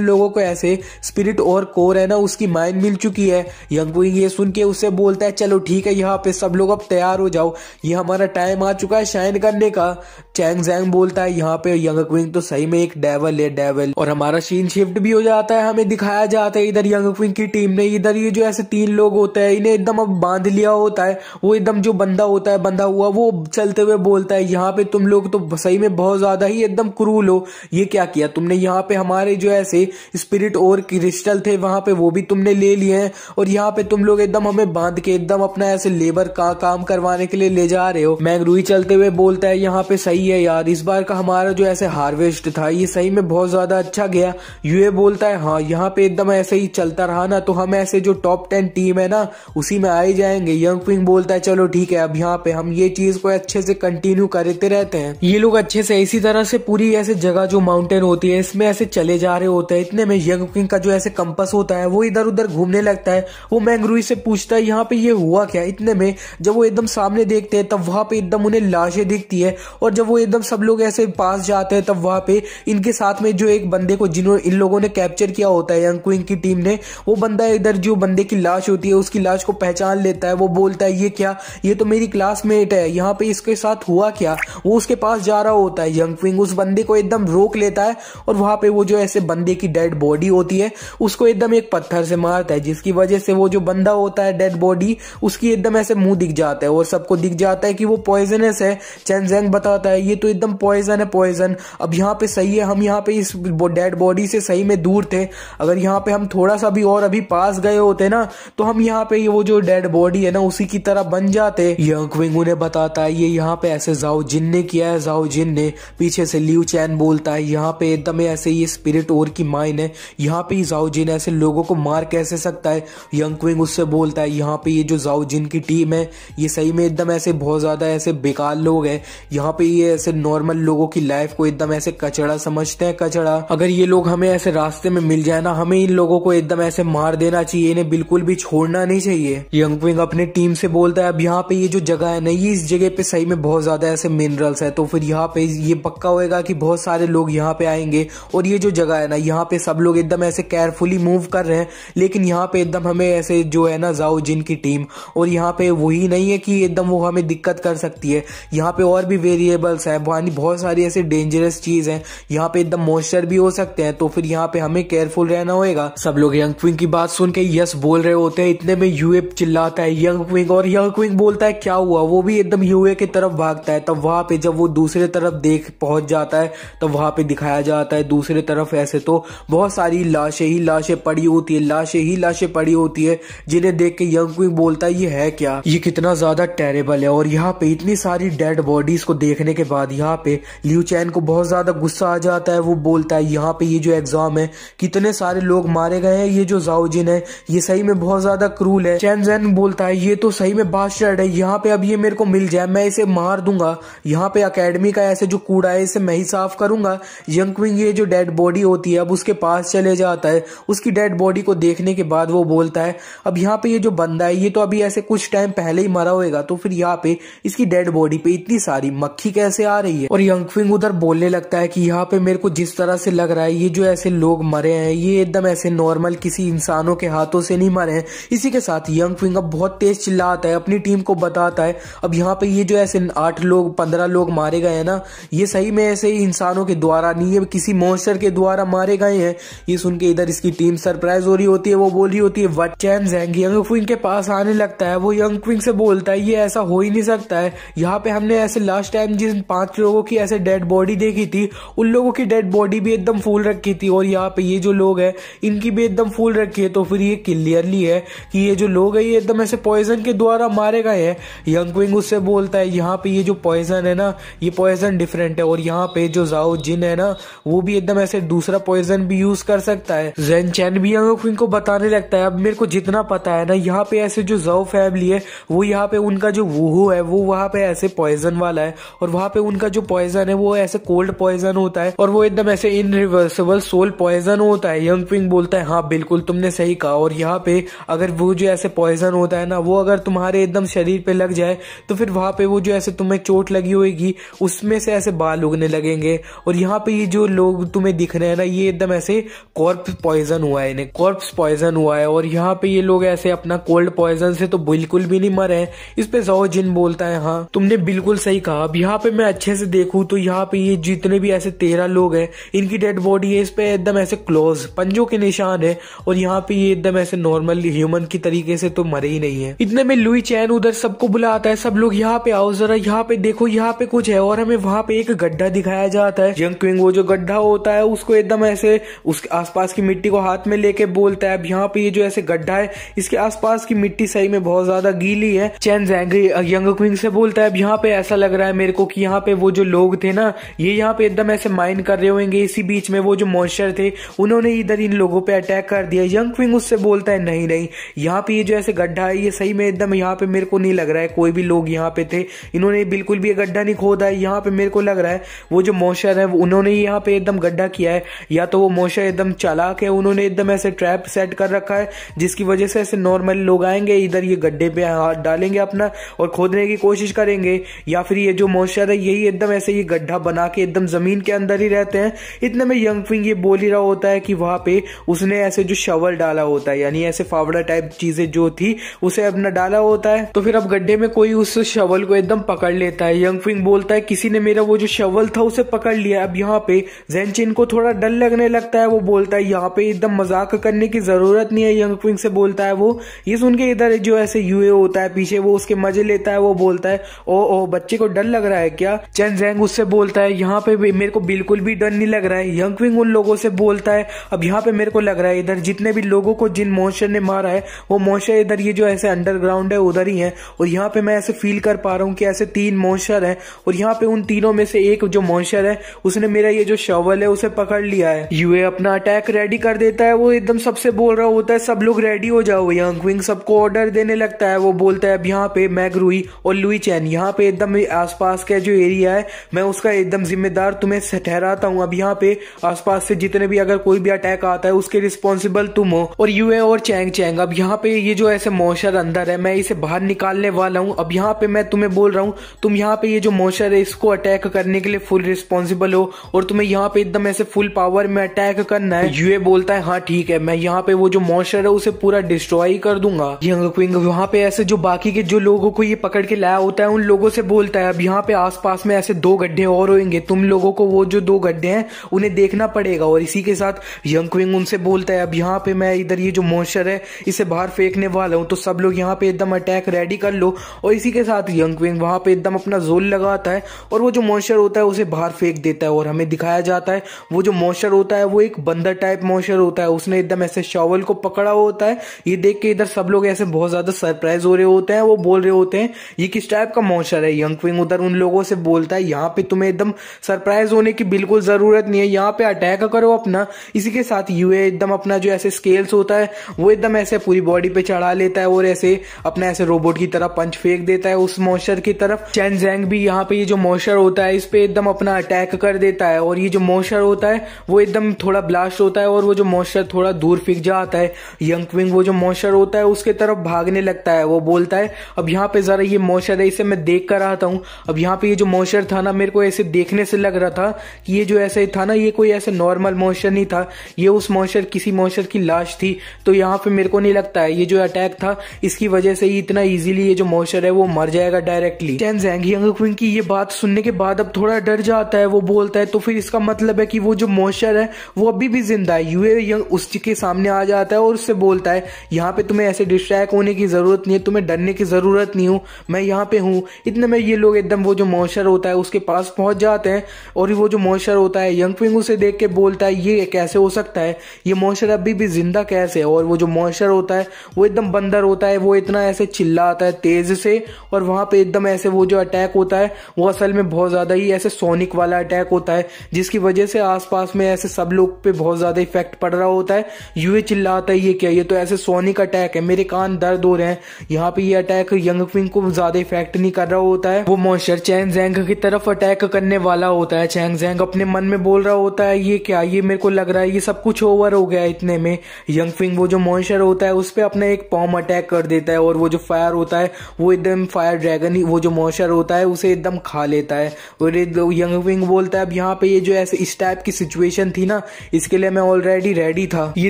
लोगों को ऐसे स्पिरिट और कोर है ना उसकी माइंड मिल चुकी है। यंग क्विंग ये सुन के उससे बोलता है चलो ठीक है यहाँ पे सब लोग अब तैयार हो जाओ, ये हमारा टाइम आ चुका है शाइन करने का। चैन ज़ैंग बोलता है यहाँ पे यंग क्विंग तो सही में एक डेविल है, डेविल। और हमारा सीन शिफ्ट भी हो जाता है, हमें दिखाया जाता है इधर यंग क्विंग की टीम ने, इधर ये जो ऐसे 3 लोग होते हैं इन्हें एकदम अब बांध लिया होता है। वो एकदम जो बंदा होता है बंधा हुआ वो चलते हुए बोलता है यहाँ पे तुम लोग तो सही में बहुत ज्यादा ही एकदम क्रूल हो, ये क्या किया तुमने, यहाँ पे हमारे जो ऐसे स्पिरिट और क्रिस्टल थे वहां पे वो भी तुमने ले लिए हैं और यहाँ पे तुम लोग एकदम हमें बांध के एकदम अपना ऐसे लेबर का काम करवाने के लिए ले जा रहे हो। मैग रूई चलते हुए बोलता है यहाँ पे सही है यार, इस बार का हमारा जो ऐसे हार्वेस्ट था ये सही में बहुत ज्यादा अच्छा गया। यूए बोलता है हाँ यहाँ पे एकदम ऐसे ही चलता रहा ना तो हम ऐसे जो टॉप 10 टीम है ना उसी में आ जाएंगे। यंग क्विंग बोलता है चलो ठीक है अब यहाँ पे हम ये चीज को अच्छे से कंटिन्यू करते रहते हैं। ये लोग अच्छे से इसी तरह से पूरी ऐसे जगह जो माउंटेन होती है इसमें ऐसे चले जा रहे होते हैं। इतने में यंग क्विंग का जो ऐसे कंपास होता है वो इधर उधर घूमने लगता है। वो मैग रूई से पूछता है यहाँ पे ये हुआ क्या। इतने में जब वो एकदम सामने देखते हैं तब वहां पे एकदम उन्हें लाशें दिखती है और जब वो एकदम सब लोग ऐसे पास जाते हैं तब वहां पे इनके साथ में जो एक बंदे को जिन्होंने इन लोगों ने कैप्चर किया होता है यंग क्विंग की टीम ने, वो बंदा इधर जो बंदे की लाश होती है उसकी लाश को पहचान लेता है। वो बोलता है ये क्या, ये तो मेरी क्लासमेट है, यहाँ पे इसके साथ हुआ क्या। वो उसके पास जा रहा होता है, यंग क्विंग उस बंदे को एकदम रोक लेता है और वहां पे वो जो ऐसे बंदे की डेड बॉडी होती है उसको एकदम एक पत्थर से मारता है, जिसकी वजह से वो जो बंदा होता है डेड बॉडी उसकी एकदम ऐसे मुंह दिख जाता है और सबको दिख जाता है कि वो पॉइजनस है। चैन ज़ैंग बताता है ये तो एकदम पॉइजन है, पॉइजन। अब यहाँ पे सही है हम यहाँ पे इस डेड बॉडी से सही में दूर थे, अगर यहाँ पे हम थोड़ा सा भी और अभी पास गए होते ना तो हम यहाँ पे वो जो डेड बॉडी है ना उसी की तरह बन जाते। यंग क्विंग उन्हें बताता है ये यहाँ पे ऐसे ज़ाओ जिन ने किया है, ज़ाओ जिन ने। पीछे से लियू चैन बोलता है यहाँ पे एकदम ऐसे ये स्पिरिट और की माइन है, यहाँ पे ज़ाओ जिन ऐसे लोगों को मार कैसे सकता है। यंग क्विंग उससे बोलता है यहाँ पे ये जो ज़ाओ जिन की टीम है ये सही में एकदम ऐसे बहुत ज्यादा ऐसे बेकार लोग हैं, यहाँ पे ये ऐसे नॉर्मल लोगों की लाइफ को एकदम ऐसे कचड़ा समझते हैं, कचड़ा। अगर ये लोग हमें ऐसे रास्ते में मिल जाए ना हमें इन लोगों को एकदम ऐसे मार देना चाहिए, इन्हें बिल्कुल भी छोड़ना नहीं चाहिए। यंग क्विंग अपनी टीम से बोलता है अब यहाँ पे ये जो जगह है ना ये इस जगह पे सही में बहुत ज्यादा ऐसे मिनरल्स है, तो फिर यहाँ पे ये पक्का होएगा कि बहुत सारे लोग यहाँ पे आएंगे और ये जो जगह है ना यहाँ पे सब लोग एकदम ऐसे केयरफुली मूव कर रहे हैं, लेकिन यहाँ पे एकदम हमें ऐसे जो है ना ज़ाओ जिन की टीम और यहाँ पे वही नहीं है कि एकदम वो हमें दिक्कत कर सकती है, यहाँ पे और भी वेरिएबल्स है, बहुत सारी ऐसे डेंजरस चीज है, यहाँ पे एकदम मॉन्स्टर भी हो सकते हैं, तो फिर यहाँ पे हमें केयरफुल रहना होगा। सब लोग यंग क्विंग की बात सुन के यस बोल रहे होते हैं। इतने में यूए चिल्लाता है यंग क्विंग और यंग क्विंग बोलता है क्या हुआ, वो भी एकदम यूए की तरफ भागता है। तब वहां पे जब वो दूसरे तरफ देख पहुंच जाता है तब वहां पे दिखाया जाता है दूसरे तरफ ऐसे तो बहुत सारी लाशें ही लाशें पड़ी होती है, लाशें ही लाशें पड़ी होती है, जिन्हें देख के यंग क्विंग बोलता है ये है क्या, ये कितना ज्यादा टेरेबल है। और यहाँ पे इतनी सारी डेड बॉडीज को देखने के बाद यहाँ पे लियू चैन को बहुत ज्यादा गुस्सा आ जाता है। वो बोलता है यहाँ पे ये जो एग्जाम है कितने सारे लोग मारे गए हैं, ये जो ज़ाओ जिन है ये सही में बहुत ज्यादा क्रूल है। चैन ज़ैंग बोलता है ये तो सही में बादशाह है, यहाँ पे अब ये मेरे को मिल जाए मैं इसे मार दूंगा, यहाँ पे अकेडमी का ऐसे जो कूड़ा है इसे मैं ही साफ करूंगा। यंग क्विंग ये जो डेड बॉडी होती है अब उसके पास चले जाता है, उसकी डेड बॉडी को देखने के बाद वो बोलता है अब यहाँ पे ये जो बंदा है ये तो अभी ऐसे कुछ टाइम पहले ही मरा होएगा, तो फिर यहाँ पे इसकी डेड बॉडी पे इतनी सारी मक्खी कैसे आ रही है। और यंग क्विंग उधर बोलने लगता है कि यहाँ पे मेरे को जिस तरह से लग रहा है ये जो ऐसे लोग मरे हैं ये एकदम ऐसे नॉर्मल किसी इंसानों के हाथों से नहीं मरे हैं। इसी के साथ यंग क्विंग अब बहुत तेज चिल्लाता है, अपनी टीम को बताता है अब यहाँ पे ये जो ऐसे 8 लोग 15 लोग मारे गए हैं ना ये सही में ऐसे ही इंसानों के द्वारा नहीं है, किसी मॉन्स्टर के द्वारा मारे गए हैं। ये सुन के इधर इसकी टीम सरप्राइज हो रही होती है, वो बोल रही होती है what. Chain Zhang young Qing के पास आने लगता है, वो यंग क्विंग से बोलता है ये ऐसा हो ही नहीं सकता है, यहाँ पे हमने ऐसे लास्ट टाइम जिन 5 लोगों की ऐसे डेड बॉडी देखी थी, उन लोगों की डेड बॉडी भी एकदम फूल रखी थी और यहाँ पे ये जो लोग हैं इनकी भी एकदम फूल रखी है। तो फिर ये क्लियरली है कि ये जो लोग हैं ये एकदम ऐसे पॉइजन के द्वारा मारे गए हैं। यंग क्विंग उससे बोलता है यहाँ पे ये जो पॉइजन है ना, ये पॉइजन डिफरेंट है और यहाँ पे जो जाओ जिन है ना वो भी एकदम ऐसे दूसरा पॉइजन भी यूज कर सकता है। जेन चैन भी यंग क्विंग को बताने लगता है अब मेरे को जितना पता है ना, यहाँ पे ऐसे जो जाओ फैमिली है वो यहाँ पे उनका जो वूहू है वो वहां पे ऐसे पॉइजन वाला है और वहां पे उनका जो पॉइजन है वो ऐसे कोल्ड पॉइजन होता है और वो एकदम ऐसे इनरिवर्सिबल सोल पॉइजन होता है। यंग क्विंग बोलता है हाँ बिल्कुल तुमने सही कहा, और यहाँ पे अगर वो जो ऐसे पॉइजन होता है ना वो अगर तुम्हारे एकदम शरीर पे लग जाए तो फिर वहां पे वो जो ऐसे तुम्हें चोट लगी होगी उसमें से ऐसे बाल उगने लगेंगे। और यहाँ पे ये जो लोग तुम्हें दिख रहे हैं ना ये एकदम ऐसे कॉर्प्स पॉइजन हुआ है, इन्हें कॉर्प्स पॉइजन हुआ है और यहाँ पे ये लोग ऐसे अपना कोल्ड पॉइजन से तो बिल्कुल भी नहीं मरे हैं। इस पे जाओ जिन बोलता है हाँ तुमने बिल्कुल सही कहा। अब यहाँ पे मैं अच्छे से देखूं तो यहाँ पे ये जितने भी ऐसे 13 लोग हैं इनकी डेड बॉडी है, इस पे एकदम ऐसे क्लोज पंजों के निशान है और यहाँ पे ये एकदम ऐसे नॉर्मल ह्यूमन की तरीके से तो मरे ही नहीं है। इतने में लुई चैन उधर सबको बुलाता है, सब लोग यहाँ पे आओ जरा, यहाँ पे देखो यहाँ पे कुछ है और हमें वहां पे एक गड्ढा दिखाया जाता है। यंग क्विंग वो जो गड्ढा होता है उसको एकदम ऐसे उसके आसपास की मिट्टी को हाथ में लेके बोलता है अब यहाँ पे ये जो ऐसे गड्ढा है इसके आसपास की मिट्टी सही में बहुत ज्यादा गीली है। चैन जैंग यंग क्विंग से बोलता है अब यहाँ पे ऐसा लग रहा है मेरे को कि यहाँ पे वो जो लोग थे ना ये यहाँ पे एकदम ऐसे माइन कर रहे होंगे, इसी बीच में वो जो मॉन्स्टर थे उन्होंने इधर इन लोगों पे अटैक कर दिया। यंग क्विंग उससे बोलता है नहीं नहीं यहाँ पे ये जो ऐसे गड्ढा है ये सही में एकदम यहाँ पे मेरे को नहीं लग रहा है कोई भी लोग यहाँ पे थे, इन्होंने बिल्कुल भी ये गड्ढा नहीं खोदा है। यहाँ पे मेरे को लग रहा है वो जो मॉन्स्टर है उन्होंने यहाँ पे एकदम गड्ढा किया है, या तो वो मॉन्स्टर एकदम चालाक है, उन्होंने एकदम ऐसे ट्रैप सेट कर रखा है जिसकी वजह से ऐसे नॉर्मल लोग आएंगे इधर ये गड्ढे पे हाथ डालेंगे अपना और खोदने की कोशिश करेंगे, या फिर ये जो मॉन्स्टर है यही एकदम ऐसे ये गड्ढा बना के एकदम जमीन के अंदर ही रहते हैं। इतने में यंग क्विंग ये बोल ही रहा होता है कि वहां पे उसने ऐसे जो शवल डाला होता है यानी ऐसे फावड़ा टाइप चीजें जो थी उसे अपना डाला होता है। तो फिर अब गड्ढे में कोई उस शवल को एकदम पकड़ लेता है। यंग क्विंग बोलता है किसी ने मेरा वो जो शवल था उसे पकड़ लिया। अब यहाँ पे जेनचिन को थोड़ा डर लगने लगता है, वो बोलता है यहाँ पे एकदम मजाक करने की जरूरत नहीं है। यंग क्विंग से बोलता है वो, ये सुन के इधर जो ऐसे यूए होता है पीछे वो उसके मजे लेता है, वो बोलता है ओ बच्चे को डर लग रहा है क्या। चैन जैंग उससे बोलता है यहाँ पे मेरे को बिल्कुल भी डर नहीं लग रहा है। यंग क्विंग उन लोगों से बोलता है अब यहाँ पे मेरे को लग रहा है इधर जितने भी लोगों को जिन मॉन्स्टर ने मारा है वो मॉन्स्टर इधर ये जो ऐसे अंडरग्राउंड है उधर ही है, और यहाँ पे मैं ऐसे फील कर पा रहा हूँ कि ऐसे 3 मॉन्स्टर है और यहाँ पे उन तीनों में से एक जो मॉन्स्टर है उसने मेरा ये जो शवल है उसे पकड़ लिया है। यूए अपना अटैक रेडी कर देता है, वो एकदम सबसे बोल रहा होता है सब लोग रेडी हो जाओ। यंग क्विंग सबको ऑर्डर देने लगता है, वो बोलता है अब यहाँ पे मैग रुई और लुई चैन यहाँ पे एकदम आसपास का जो एरिया है मैं उसका एकदम जिम्मेदार तुम्हें ठहराता हूँ। अब यहाँ पे आसपास से जितने भी अगर कोई भी अटैक आता है उसके रिस्पॉन्सिबल तुम हो। और यूए और चैंग चैंग अब यहाँ पे ये जो ऐसे मॉन्स्टर अंदर है मैं इसे बाहर निकालने वाला हूँ। अब यहाँ पे मैं तुम्हें बोल रहा हूँ तुम यहाँ पे ये जो मॉन्स्टर है इसको अटैक करने के लिए फुल रिस्पॉन्सिबल हो और तुम्हें यहाँ पे एकदम ऐसे फुल पावर में अटैक करना है। यूए बोलता है हाँ ठीक है, मैं यहाँ पे वो जो मॉन्स्टर है उसे पूरा डिस्ट्रॉय कर दूंगा। यंग क्विंग वहां पे ऐसे जो बाकी के जो लोगों को ये पकड़ के लाया होता है उन लोगों से बोलता है अब यहाँ पे आसपास में ऐसे 2 गड्ढे और होंगे, तुम लोगों को वो जो 2 गड्ढे हैं उन्हें देखना पड़ेगा। और इसी के साथ यंग क्विंग उनसे बोलता है अब यहाँ पे मैं इधर ये जो मॉन्स्टर है इसे बाहर फेंकने वाला हूँ, तो सब लोग यहाँ पे एकदम अटैक रेडी कर लो। और इसी के साथ यंग क्विंग वहां पे एकदम अपना जोल लगाता है और वो जो मॉन्स्टर होता है उसे बाहर फेंक देता है। और हमें दिखाया जाता है वो जो मॉन्स्टर होता है वो एक बंदर टाइप मॉन्स्टर होता है, उसने एकदम ऐसे शॉवल को पकड़ा होता है। ये देख के इधर सब लोग ऐसे बहुत ज्यादा सरप्राइज हो रहे होते हैं, वो बोल रहे होते हैं ये किस टाइप का मॉन्स्टर है। यंग क्विंग उधर उन लोगों से बोलता है यहाँ पे तुम्हें एकदम सरप्राइज होने की बिल्कुल जरूरत नहीं है, यहाँ पे अटैक करो अपना। इसी के साथ यूए एकदम अपना जो ऐसे स्केल्स होता है वो एकदम ऐसे पूरी बॉडी पे चढ़ा लेता है और ऐसे अपना ऐसे रोबोट की तरह पंच फेंक देता है उस मॉन्स्टर की तरफ। चैन जैंग भी यहाँ पे ये जो मॉन्स्टर होता है इस पे एकदम अपना अटैक कर देता है और ये जो मॉन्स्टर होता है वो एकदम थोड़ा ब्लास्ट होता है और वो जो मॉन्स्टर थोड़ा दूर फेंक जाता है। यंग क्विंग वो जो मॉन्स्टर होता है उसके तरफ भागने लगता है, वो बोलता है अब यहाँ पे जरा ये मॉन्स्टर है इसे मैं देख कर आता हूँ। अब यहाँ पे ये जो मॉन्स्टर था ना मेरे को ऐसे देखने से लग रहा था कि ये जो ऐसे था ना ये कोई ऐसे नॉर्मल मॉन्स्टर नहीं था, ये उस मॉन्स्टर किसी मॉन्स्टर की लाश थी। तो यहाँ पे मेरे को नहीं लगता है ये जो अटैक था इसकी वजह से ही इतना इजीली ये जो मॉन्स्टर है वो मर जाएगा डायरेक्टली। चैन जैंग यंग क्विंग की ये बात सुनने के बाद अब थोड़ा डर जाता है, वो बोलता है तो फिर इसका मतलब है कि वो जो मॉन्स्टर है वो अभी भी जिंदा है। यूए उसके सामने आ जाता है और उससे बोलता है यहाँ पे तुम्हें ऐसे डिस्ट्रैक्ट होने की जरूरत नहीं है, तुम्हें डरने की जरूरत नहीं हो, मैं यहाँ पे हूँ। इतने में ये लोग एकदम वो जो मॉन्स्टर मॉन्स्टर होता है उसके पास पहुंच जाते हैं और वो जो मॉन्स्टर होता है यंग क्विंग उसे देख के बोलता है ये कैसे हो सकता है, ये मॉन्स्टर अभी भी जिंदा कैसे है। और वो जो मॉन्स्टर होता है वो एकदम बंदर होता है, वो इतना ऐसे चिल्लाता है तेज से और वहां पे एकदम ऐसे वो जो अटैक होता है वो असल में बहुत ज्यादा ही ऐसे सोनिक वाला अटैक होता है, जिसकी वजह से आसपास में ऐसे सब लोग पे बहुत ज्यादा इफेक्ट पड़ रहा होता है। यूए चिल्लाता है ये क्या, ये तो ऐसे सोनिक अटैक है, मेरे कान दर्द हो रहे हैं। यहाँ पे ये अटैक यंग क्विंग को ज्यादा इफेक्ट नहीं कर रहा होता है। वो मॉन्स्टर चैंग ज़ैंग की तरफ अटैक करने वाला होता है। चैंग ज़ैंग अपने मन में बोल रहा होता है ये क्या, ये मेरे को लग रहा है ये सब कुछ ओवर हो गया। इतने में यंग क्विंग वो जो मॉन्स्टर होता है उस पर अपना एक पॉम अटैक कर देता है और वो जो फायर होता है वो एकदम फायर ड्रैगन वो जो मॉन्स्टर होता है उसे एकदम खा लेता है। और यंग क्विंग बोलता है अब यहाँ पे ये जो ऐसे इस टाइप की सिचुएशन थी ना इसके लिए मैं ऑलरेडी रेडी था। ये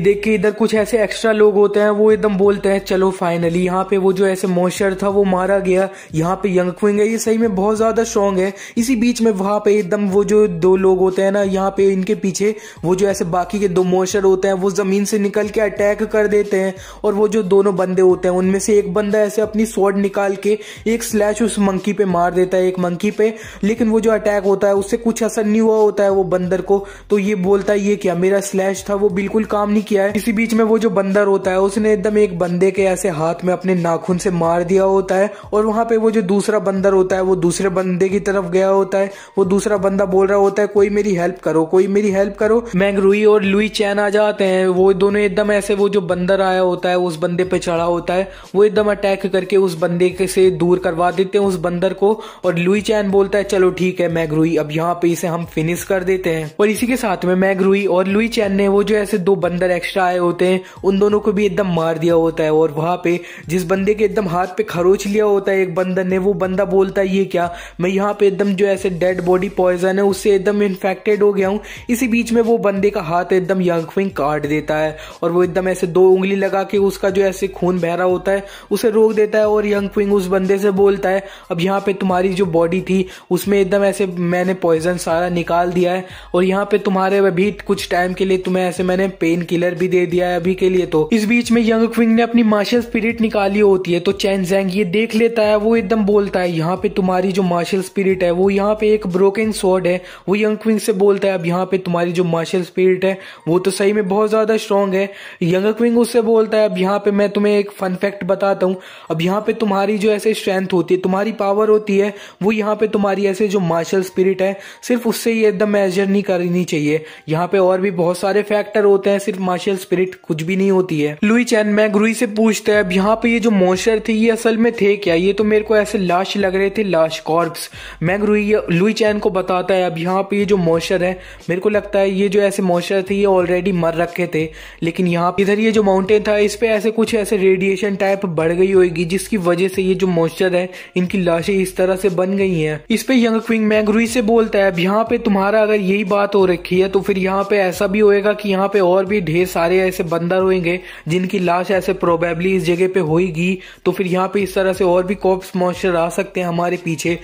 देख के इधर कुछ ऐसे एक्स्ट्रा लोग होते हैं वो एकदम बोलते हैं चलो फाइनली यहाँ पे वो जो ऐसे मॉन्स्टर था वो मारा गया। यहाँ पे यंग क्विंग है ये सही में बहुत ज्यादा स्ट्रॉन्ग है। इसी बीच में वहां पे एकदम वो जो दो लोग होते हैं ना यहाँ पे इनके पीछे वो जो ऐसे बाकी के दो मॉन्स्टर होते हैं वो जमीन से निकल के अटैक कर देते हैं। और वो जो दोनों बंदे होते हैं उनमें से एक बंदा ऐसे अपनी स्वॉर्ड निकाल के एक स्लैश उस मंकी पे मार देता है, एक मंकी पे, लेकिन वो जो अटैक होता है उससे कुछ असर नहीं हुआ होता है वो बंदर को। तो ये बोलता है ये क्या, मेरा स्लैश था वो बिल्कुल काम नहीं किया है। इसी बीच में वो जो बंदर होता है उसने एकदम एक बंदे के ऐसे हाथ में अपने नाखून से मार दिया होता है और वहां पे वो जो दूसरा बंदर होता है वो दूसरे बंदे की तरफ गया होता है। वो दूसरा बंदा बोल रहा होता है कोई मेरी हेल्प करो, कोई मेरी हेल्प करो। मैंग रुई और लुई चैन आ जाते हैं। वो दोनों एकदम ऐसे वो जो बंदर आया होता है उस बंदे पे चढ़ा होता है, वो एकदम अटैक करके उस बंदे से दूर करवा देते हैं उस बंदर को। और लुई चैन बोलता है चलो ठीक है मैग रुई, अब यहाँ पे इसे हम फिनिश कर देते हैं। और इसी के साथ में मैग रुई और लुई चैन ने वो जो ऐसे दो बंदर एक्स्ट्रा आए होते हैं उन दोनों को भी एकदम मार दिया होता है। और वहां पे जिस बंदे के एकदम हाथ पे खरोच लिया होता है एक बंदर ने, वो बंदा बोलता है ये क्या, मैं यहाँ पे एकदम जो ऐसे डेड बॉडी पॉइजन है उससे एकदम इन्फेक्टेड हो गया हूँ। इसी बीच में वो बंदे का हाथ एकदम यंग क्विंग काट देता है और वो एकदम ऐसे दो उंगली लगा के उसका जो ऐसे खून बह रहा होता है उसे रोक देता है। और यंग क्विंग उस बंदे से बोलता है अब यहाँ पे तुम्हारी जो बॉडी थी उसमें एकदम ऐसे मैंने पॉइजन सारा निकाल दिया है और यहाँ पे तुम्हारे अभी कुछ टाइम के लिए तुम्हें ऐसे मैंने पेन किलर भी दे दिया है अभी के लिए। तो इस बीच में यंग क्विंग ने अपनी मार्शल स्पिरिट निकाली होती है तो चैन ज़ैंग ये देख लेता है। वो एकदम बोलता है यहाँ पे तुम्हारी जो मार्शल स्पिरिट है वो यहाँ पे एक ब्रोकन स्वॉर्ड है। वो यंग क्विंग से बोलता है अब यहाँ पे तुम्हारी जो मार्शल स्पिरिट है वो तो सही में बहुत ज्यादा स्ट्रांग है। यंग क्विंग उससे बोलता है अब यहाँ पे मैं तुम्हें एक फन फैक्ट बताता हूँ, अब यहाँ पे तुम्हारी जो ऐसे स्ट्रेंथ होती है, तुम्हारी पावर होती है, वो यहाँ पे तुम्हारी ऐसे जो मार्शल स्पिरिट है सिर्फ उससे ही एकदम मेजर नहीं करनी चाहिए। यहाँ पे और भी बहुत सारे फैक्टर होते हैं, सिर्फ मार्शल स्पिरिट कुछ भी नहीं होती है। लुई चैन मैग रुई से पूछता है अब यहाँ पे ये जो मॉन्स्टर थे ये असल में थे क्या, ये तो मेरे को ऐसे लाश लग रहे थे, लाश कॉर्प्स। मैग रुई लुई चैन को बताता है अब यहाँ पे ये जो मॉन्स्टर है मेरे को लगता है ये जो ऐसे मॉन्स्टर थे ये ऑलरेडी मर रखे थे, लेकिन यहाँ इधर ये जो माउंटेन था इस पे ऐसे कुछ ऐसे रेडिएशन टाइप बढ़ गई होगी जिसकी वजह से ये जो मॉन्स्टर है इनकी लाशें इस तरह से बन गई हैं। इस पे यंग क्विंग मैग रुई से बोलता है अब यहाँ पे तुम्हारा अगर यही बात हो रखी है तो फिर यहाँ पे ऐसा भी होएगा कि यहाँ पे और भी ढेर सारे ऐसे बंदर होंगे जिनकी लाश ऐसे प्रोबेबली इस जगह पे होगी, तो फिर यहाँ पे इस तरह से और भी कॉप्स मॉन्स्टर आ सकते हैं हमारे पीछे।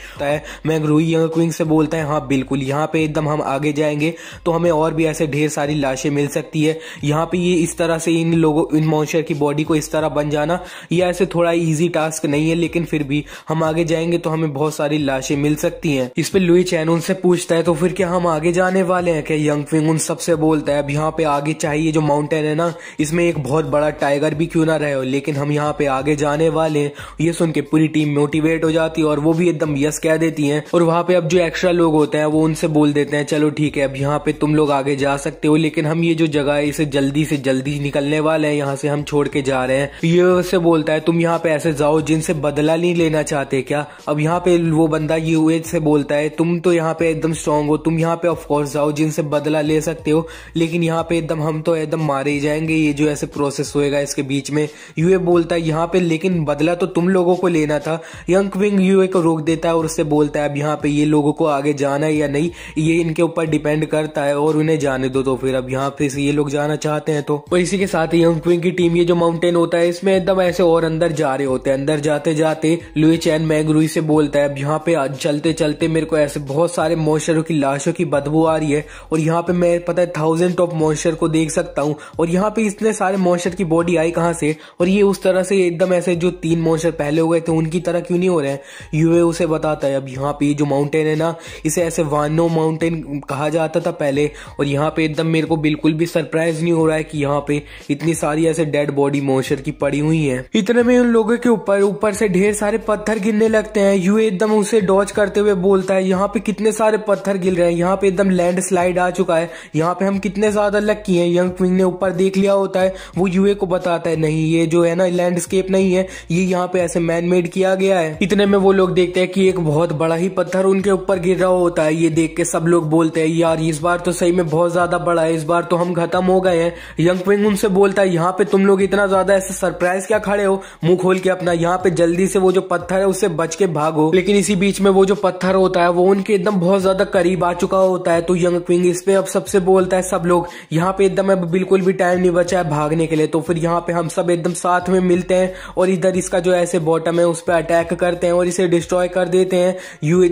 मैग रुई यंग क्विंग से बोलता है हाँ बिल्कुल, यहाँ पे एकदम हम आगे जाएंगे तो हमें और भी ऐसे ढेर सारी लाशें मिल सकती है। यहाँ पे ये इस तरह से इन लोगों इन मॉन्स्टर की बॉडी को इस तरह बन जाना ये ऐसे थोड़ा इजी टास्क नहीं है, लेकिन फिर भी हम आगे जाएंगे तो हमें बहुत सारी लाशें मिल सकती हैं। इस पे लुई चैन उनसे पूछता है तो फिर क्या हम आगे जाने वाले हैं क्या। यंग क्विंग उन सबसे बोलता है अब यहाँ पे आगे चाहिए जो माउंटेन है ना इसमें एक बहुत बड़ा टाइगर भी क्यों ना रहे हो, लेकिन हम यहाँ पे आगे जाने वाले हैं। ये सुन के पूरी टीम मोटिवेट हो जाती है और वो भी एकदम यस कह देती है। और वहां पे अब जो एक्स्ट्रा लोग होते हैं वो उनसे बोल देते हैं चलो ठीक है अब यहाँ पे तुम लोग आगे जा सकते हो, लेकिन हम ये जो जगह है इसे जल्दी से जल्दी निकलने वाले हैं, यहाँ से हम छोड़ के जा रहे हैं। ये उससे बोलता है तुम यहाँ पे ऐसे जाओ जिनसे बदला नहीं लेना चाहते क्या। अब यहाँ पे वो बंदा ये से बोलता है तुम तो यहाँ पे एकदम स्ट्रांग हो, तुम यहाँ पे ऑफकोर्स जाओ जिनसे बदला ले सकते हो, लेकिन यहाँ पे एकदम हम तो एकदम मारे ही जाएंगे, ये जो ऐसे प्रोसेस होएगा इसके बीच में। यूए बोलता है यहाँ पे लेकिन बदला तो तुम लोगों को लेना था। यंग क्विंग यूए को रोक देता है और उससे बोलता है अब यहाँ पे ये लोगों को आगे जाना है या नहीं ये इनके ऊपर डिपेंड करता है और उन्हें जाने दो। तो फिर अब यहाँ पे से ये लोग जाना चाहते हैं तो। और इसी के साथ ही यंग क्विंग की टीम ये जो माउंटेन होता है इसमें एकदम ऐसे और अंदर जा रहे होते हैं। अंदर जाते जाते लुई चैन मैग रुई से बोलता है अब यहाँ पे चलते चलते मेरे को ऐसे बहुत सारे मॉन्स्टरों की लाशों की बदबू आ रही है और यहाँ पे मैं पता है 1000 ऑफ मॉन्स्टर को देख सकता हूँ। और यहाँ पे इतने सारे मॉन्स्टर की बॉडी आई कहाँ से, और ये उस तरह से एकदम ऐसे जो 3 मॉन्स्टर पहले हो गए थे उनकी तरह क्यों नहीं हो रहे हैं। यूए उसे बताता है अब यहाँ पे जो माउंटेन है ना, इसे ऐसे वानो माउंटेन कहा जाता था पहले। और यहाँ पे एकदम मेरे को बिल्कुल भी सरप्राइज नहीं हो रहा है कि यहाँ पे इतनी सारी ऐसे डेड बॉडी मॉन्स्टर की पड़ी हुई है। इतने में उन लोगों के ऊपर से ढेर सारे पत्थर गिरने लगते हैं। यू एकदम उसे डॉज करते हुए बोलता है यहाँ पे कितने सारे पत्थर गिर रहे हैं, यहाँ पे एकदम लैंड स्लाइड आ चुका है, यहाँ पे हम कितने ज्यादा लकी हैं। यंग क्विंग ने ऊपर देख लिया होता है, वो यूए को बताता है नहीं ये जो है ना लैंडस्केप नहीं है, ये यहाँ पे ऐसे मैन मेड किया गया है। इतने में वो लोग देखते हैं कि एक बहुत बड़ा ही पत्थर उनके ऊपर गिर रहा होता है। ये देख के सब लोग बोलते हैं यार इस बार तो सही में बहुत ज्यादा बड़ा है, इस बार तो हम खत्म हो गए हैं। यंग क्विंग उनसे बोलता है यहाँ पे तुम लोग इतना ज्यादा ऐसे सरप्राइज क्या खड़े हो, मुंह खोल के अपना यहाँ पे जल्दी से वो जो पत्थर है उससे बच के भागो। लेकिन इसी बीच में वो जो पत्थर होता है वो उनके एकदम बहुत ज्यादा करीब आ चुका होता है। तो यंग क्विंग इस पे अब सबसे बोलता है सब लोग यहाँ पे एकदम अब बिल्कुल भी टाइम नहीं बचा है भागने के लिए। तो फिर यहाँ पे हम सब एकदम साथ में मिलते हैं और इधर इसका जो ऐसे बॉटम है उस पर अटैक करते हैं और इसे डिस्ट्रॉय कर देते हैं। यू